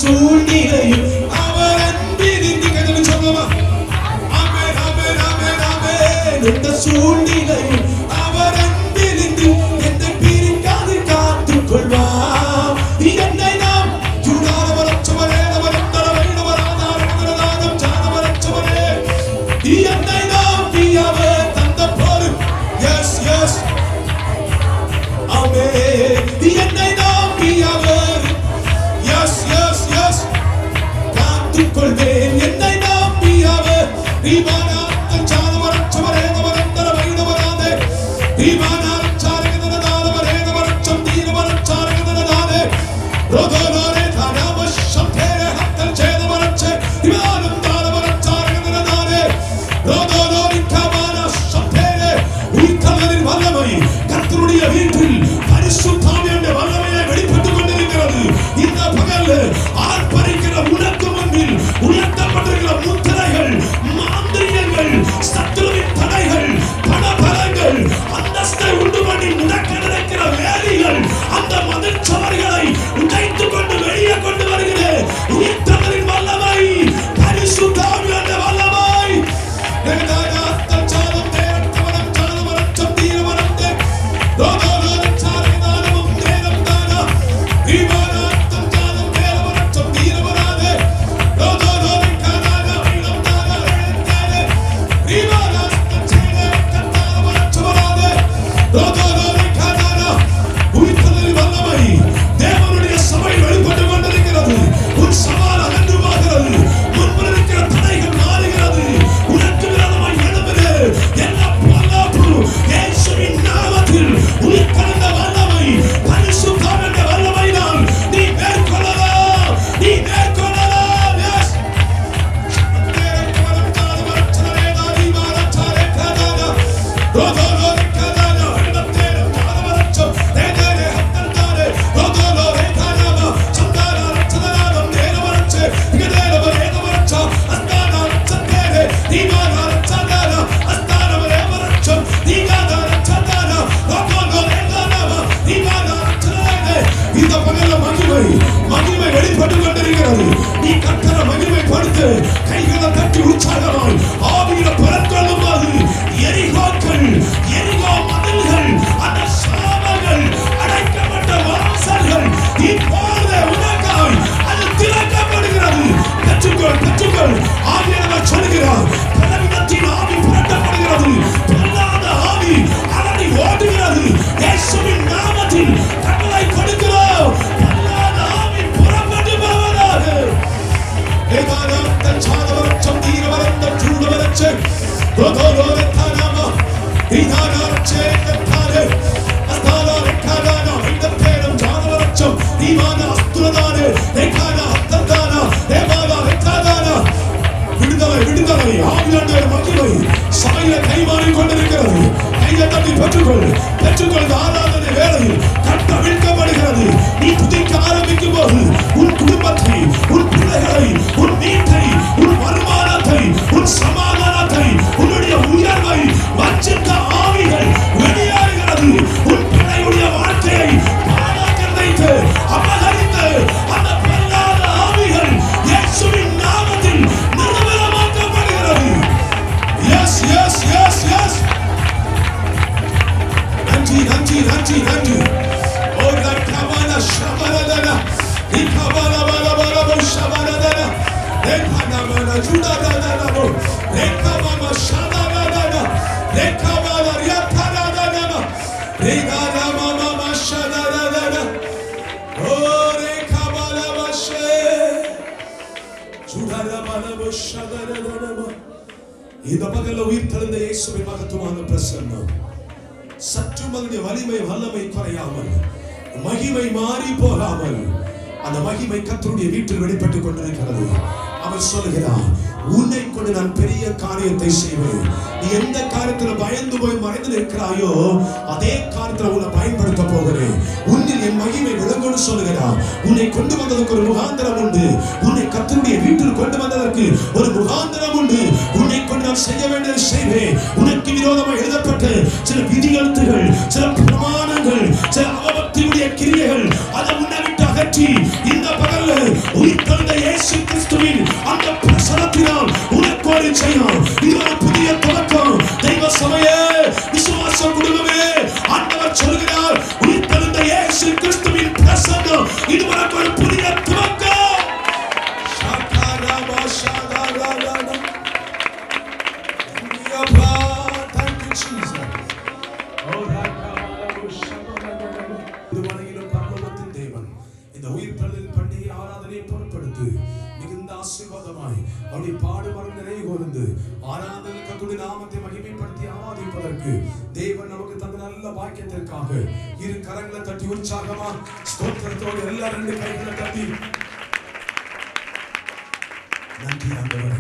சூழ்நிலையும் அவர் அன்பில் இருந்து சொல்லுமா. ஆமென் ஆமென் ஆமென் ஆமென். எந்த சூழ்நிலையும் அவர் அன்பில் இருந்து என்னை பிரிக்காது காத்துக் கொள்வார். என்னை நாம் ஜூடாரவரச்சவரே நவரந்தரவைனவராதாரம் ஜானவரச்சவரே என்னை நாம் அவர் தந்த போர். எஸ் எஸ் ஆமென். என்னை நாம் அவர் எஸ் எஸ் எஸ் காத்துக் கொள்வேன். என்னை நாம் அவர் ரீமானாத்தம் ஜானவரச்சவரே நவரந்தரவைனவராதே ரீமானாச்சாரகதனதானவரே நவரச்சம் தீனவரச்சாரகதனதானே ரோதோனோரே தானாவஷம்பேரே ஹத்தல் சேதவரச்சே இவானம் தானவரச்சாரகதனதானே ரோதோனோரி காமானஷம்பேரே. உயிர்த்தவரின் வல்லமை கர்த்தருடைய வீட்டில் பரிசுத்தாவியுடைய வல்லமையை வெளிப்பட்டுக் கொண்டிருக்கிறது. இந்த பகல் ஆர்ப்பரிக்கிற உனக்கு முன்பில் உயர்த்தப்பட்டிருக்கிற முத்திரைகள், மாந்திரியங்கள், சத்துருவின் தடைகள், பணபலங்கள், அந்தஸ்தை உண்டு பண்ணி முடக்க நினைக்கிற வேலிகள், அந்த மதில் சுவர்களை உடைத்துக் கொண்டு வெளியே கொண்டு வருகிறேன். உயிர்த்தவரின் வல்லமை, பரிசுத்தாவியுடைய வல்லமை. தேவனுடைய சபை வெளிப்பட்டு கொண்டிருக்கிறது. உன் சவால் அகன்று போகிறது. முன்பு இருக்கிற தடைகள் மாறுகிறது. உனக்கு விரோதமாய் எழும்புகிற எல்லா பொல்லாப்பு இயேசுவின் நாமத்தில் உயிர்த்தெழுந்த வல்லமை, பரிசுத்தாவியுடைய வல்லமையினால் நீ மேற்கொள்ளலாம். நீ மேற்கொள்ளலாம். எஸ் இந்த பகல்ல மகிமை வெளிப்பட்டுக் கொண்டிருக்கிறது. நீ கர்த்தர மகிமைப்படுத்து. கைகளை தட்டி உற்சாகமாய் ஆவியில பறக்கொள்ளும் போது எரிகோக்கள், எரிகோ மதில்கள், அந்த சாபங்கள், அடைக்கப்பட்ட வாசல்கள் இப்போது உனக்காய் அது திறக்கப்படுகிறது. பெற்றுக்கொள் பெற்றுக்கொள். ஆவியானவர் சொல்கிறார், பலவிதத்தின் ஆவி புரட்டப்படுகிறது. பொல்லாத ஆவி அவனை ஓடுகிறது. இயேசுவின் நாமத்தில் கட்டளை கொடுக்கிறோம். பொல்லாத ஆவி புறப்பட்டு போவதாக. ஏதானத்தன் சாதவரச்சம் தீரவரந்தம் சூடவரச்சே ரோதோரோரத்தானாமா ஈதானாரச்சே கத்தாரே அஸ்தானாரக்கானானா வைதப்பேரம் ஜானவரச்சம் ஈமான அஸ்துரதானே ஏகானா அத்தந்தானா ஏமானா வெத்தாதானா. விடுதலை விடுதலை. ஆவியானவர் மகிமை சபையில கைமாறிக் கொண்டிருக்கிறது. கையை தட்டி பெற்றுக்கொள் பெற்றுக்கொள். ஆராதனை வேளையில் கட்டவிழ்க்கப்படுகிறது. நீ துதிக்க ஆரம்பிக்கும் போது உன் குடும்பத்தை, உன் பிள்ளைகளை, உன் வீட்டை, உன் வருமானத்தை, உன் சமாதானத்தை, உன்னுடைய உயர்வை வஞ்சித்த ஆவிகள் வெளியேறுகிறது. உன் பிள்ளையுடைய வாழ்க்கையை பாழாக்க வைத்து அபகரித்து அந்த பொல்லாத ஆவிகள் இயேசுவின் நாமத்தில் நிர்மூலமாக்கப்படுகிறது. Yes yes yes yes. நன்றி நன்றி நன்றி நன்றி. ஓ கவன ஷபரதன இகவன பலபல ஷபரதன ஏகனமன ஜுடதன ஏகமம ஷபரதன ஏகமல ரியதனதன ஏகனமம ஷபரதன ஓ ஏகமல ஷே ஜுடதன ஷபரதன. இந்த பகல்ல உயிர்த்தெழுந்த இயேசுவின் மகத்துவமான பிரசன்னம் சற்றும் அதனுடைய வலிமை வல்லமை குறையாமல், மகிமை மாறி போகாமல் அந்த மகிமை கர்த்தருடைய வீட்டில் வெளிப்பட்டுக் கொண்டிருக்கிறது. அவர் சொல்கிறார், உன்னை கொண்டு நான் பெரிய காரியத்தை செய்வேன். நீ எந்த காரியத்துல பயந்து போய் மறைந்து நிற்கிறாயோ அதே காரியத்துல உன்னை பயன்படுத்த போகிறேன். உன்னில் என் மகிமை விளங்கும்னு சொல்லுகிறார். உன்னை கொண்டு வந்ததற்கு ஒரு முகாந்திரம் உண்டு. உன்னை கர்த்தருடைய வீட்டில் கொண்டு வந்ததற்கு ஒரு முகாந்திரம் உண்டு. உன்னை கொண்டு நான் செய்ய வேண்டியதை செய்வேன். உனக்கு விரோதமாக எழுதப்பட்ட சில விதிகளுத்துகள், சில பிரமாணங்கள், சில அவபக்தியுடைய கிரியைகள் அதை உன்னை விட்டு அகற்றி இந்த பகல்ல உயிர்த்த ஆராதனையை பொறுப்படுத்து மிகுந்த ஆசீர்வாதமாய் அவருடைய பாடுமரம் நிறைவு கூர்ந்து ஆராதனை கர்த்தருடைய நாமத்தை மகிமைப்படுத்தி ஆராதிப்பதற்கு தேவன் நமக்கு தந்த நல்ல பாக்கியத்திற்காக இரு கரங்களை தட்டி உற்சாகமா ஸ்தோத்திரத்தோடு எல்லா ரெண்டு கைகளை தட்டி நன்றி ஆண்டவரே.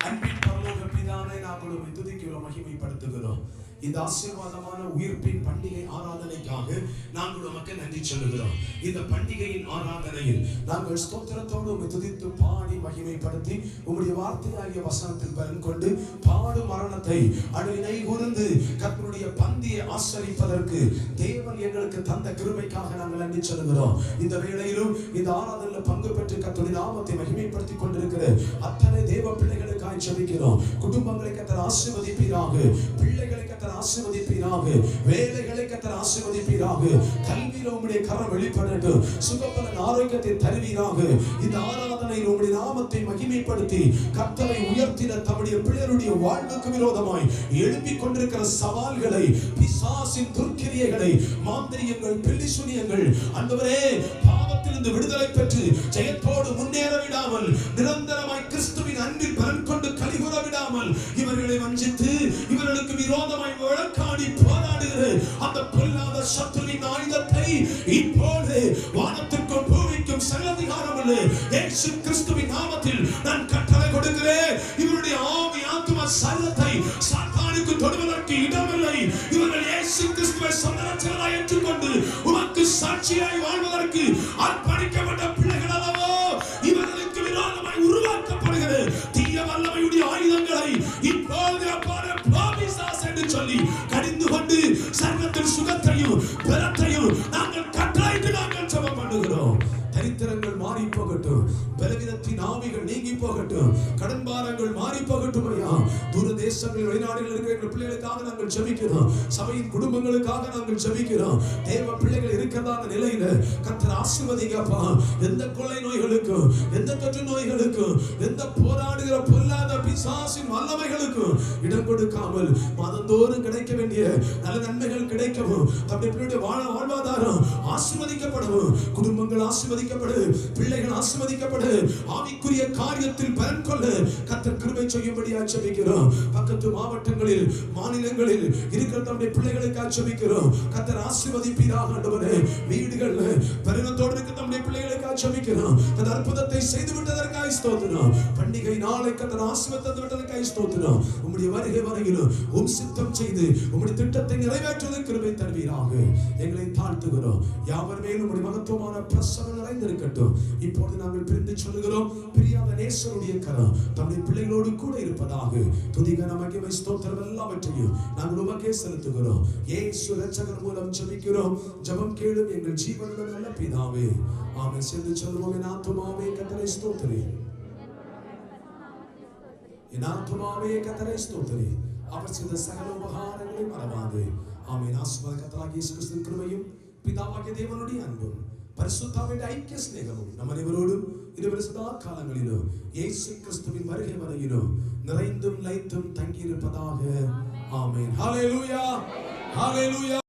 அன்பின் பரலோக பிதாவே, நாங்கள் உம்மை துதிக்கிறோம், மகிமைப்படுத்துகிறோம். இந்த ஆசீர்வாதமான உயிர்ப்பின் பண்டிகை ஆராதனைக்காக நாங்கள் உமக்கு நன்றி சொல்லுகிறோம். இந்த பண்டிகையின் ஆராதனையில் நாங்கள் ஸ்தோத்திரத்தோடு உம்மை துதித்து பாடி மகிமைப்படுத்தி உம்முடைய வார்த்தையாகிய வசனத்தில் பலன் கொண்டு பாடு மரணத்தை அழுவினை கூர்ந்து கர்த்தருடைய பந்தியை ஆசரிப்பதற்கு தேவன் எங்களுக்கு தந்த கிருபைக்காக நாங்கள் நன்றி சொல்லுகிறோம். இந்த வேளையிலும் இந்த ஆராதனையில் பங்கு பெற்று கர்த்தருடைய நாமத்தை மகிமைப்படுத்தி கொண்டிருக்கிற அத்தனை தேவ பிள்ளைகளுக்காக ஜெபிக்கிறோம். குடும்பங்களை கர்த்தர் ஆசீர்வதிப்பீராக, பிள்ளைகளை கர்த்தர் ஆசீர்வதிப்பீராக, வேலைகளை கர்த்தர் ஆசீர்வதிப்பீராக, கல்வியில் உம்முடைய கரம் வெளிப்படட்டும், சுகபலன் ஆரோக்கியத்தை தருவீராக. இந்த ஆராதனையில் உம்முடைய நாமத்தை மகிமைப்படுத்தி கர்த்தரை உயர்த்தின தம்முடைய பிள்ளைகளுடைய வாழ்வுக்கு விரோதமாய் எழும்பிக் கொண்டிருக்கிற சவால்களை, பிசாசின் துர்க்கிரியைகளை, மாந்திரியங்கள், பில்லிசுனியங்கள் ஆண்டவரே பாவத்திலிருந்து விடுதலை பெற்று ஜெயத்தோடு முன்னேற விடாமல் நிரந்தரமாய் கிறிஸ்துவின் அன்பில் பலன் கொண்டு கலிகூற விடாமல் இவர்களை வஞ்சித்து இவர்களுக்கு விரோதமாய் வழக்காடி போராடுகிற அந்த பொல்லாத சத்துருவின் ஆயுதத்தை இப்போது வானத்திற்கும் பூமிக்கும் சகலதிகாரம் உள்ள இயேசு கிறிஸ்துவின் நாமத்தில் நான் கட்டளை கொடுக்கிறேன். இவருடைய ஆவி ஆத்தும சரீரத்தை சாத்தானுக்கு தொடுவதற்கு இடமில்லை. இவர்கள் இயேசு கிறிஸ்துவை சொந்த ரட்சகராய் ஏற்றுக்கொண்டு உமக்கு சாட்சியாய் வாழ்வதற்கு அர்ப்பணிக்கப்பட்ட பிள்ளைகள் அல்லவோ. இவர்களுக்கு விரோதமாய் உருவாக்கப்படுகிற தீய வல்லமையுடைய ஆயுதங்களை இப்போது என்று சொல்லி கடிந்து கொண்டு சர்வத்தின் சுகத்தையும் பலத்தையும் நாங்கள் கட்டளையிட்டு நாங்கள் ஜெபம் பண்ணுகிறோம். தரித்திரங்கள் மாறி போகட்டும், பலவிதத்தின் ஆவிகள் நீங்கி போகட்டும், கடன் பாரங்கள் மாறி போகட்டும். ஐயா, தூர தேசங்களில் வெளிநாடுகளில் இருக்கிற எங்கள் பிள்ளைகளுக்காக நாங்கள் ஜெபிக்கிறோம். சபையின் குடும்பங்களுக்காக நாங்கள் ஜெபிக்கிறோம். தேவ பிள்ளைகள் இருக்கிறதான நிலையில கர்த்தர் ஆசீர்வதிங்கப்பா. எந்த கொள்ளை நோய்களுக்கும், எந்த தொற்று நோய்களுக்கும், எந்த போராடுகிற பொல்லாத பிசாசின் வல்லமைகளுக்கும் இடம் கொடுக்காமல் மாதந்தோறும் கிடைக்க வேண்டிய நல்ல நன்மைகள் கிடைக்கவும், தம்முடைய பிள்ளைகளுடைய வாழ்வாதாரம் ஆசீர்வதிக்கப்படவும், குடும்பங்கள் ஆசீர்வதிக்கப்படு, பிள்ளைகள் ஆசீர்வதிக்கப்படு, ஆவிக்குரிய காரியத்தில் பலன் கொள்ள கர்த்தர் கிருபை செய்யும்படியாக ஜெபிக்கிறோம். பக்கத்து மாவட்டங்களில், மாநிலங்களில் இருக்கிற தம்முடைய பிள்ளைகளுக்காக ஜெபிக்கிறோம். கர்த்தர் ஆசீர்வதிப்பீராக ஆண்டவரே. வீடுகள்ல பரிணத்தோடு இருக்கிற தம்முடைய பிள்ளைகளுக்காக ஜெபிக்கிறோம். அந்த அற்புதத்தை செய்து விட்டதற்காக ஸ்தோத்திரம். பண்டிகை நாளை கர்த்தர் ஆசீர்வதித்து விட்டதற்காக ஸ்தோத்திரம். உம்முடைய வருகை வரையிலும் உம் சித்தம் செய்து உம்முடைய திட்டத்தை நிறைவேற்றுவதற்கு கிருபை தருவீராக. எங்களை தாழ்த்துகிறோம். யாவர் மேலும் உம்முடைய மகத்துவமான பிரசன்னம் நிறைந்திருக்கட்டும். இப்பொழுது நாங்கள் பிரிந்து சொல்லுகிறோம், பிரியாத நேசருடைய கரம் தம்முடைய பிள்ளைகளோடு கூட இருப்பதாக. துதி கன மகிமை ஸ்தோத்திரம் எல்லாவற்றையும் நாங்கள் உமக்கே செலுத்துகிறோம். இயேசு இரட்சகர் மூலம் ஜெபிக்கிறோம். ஜெபம் கேளும் எங்கள் ஜீவனுள்ள நல்ல பிதாவே. ஆமென். சேர்ந்து சொல்லுவோம், என் ஆத்துமாவே கர்த்தரை ஸ்தோத்திரி, என் ஆத்துமாவே கர்த்தரை ஸ்தோத்திரி, அவர் செய்த சகல உபகாரங்களை மறவாதே. ஆமென். ஆசீர்வாத கர்த்தராகிய இயேசு கிறிஸ்துவின் கிருபையும் பிதாவாகிய தேவனுடைய அன்பும் பரிசுத்தாவின் ஐக்கிய ஸ்நேகமும் நம் அனைவரோடும் இனிவரும் சதா காலங்களிலும் இயேசு கிறிஸ்துவின் வருகை வரையிலும் நிறைந்தும் லைத்தும் தங்கியிருப்பதாக. ஆமென். ஹல்லேலூயா, ஹல்லேலூயா.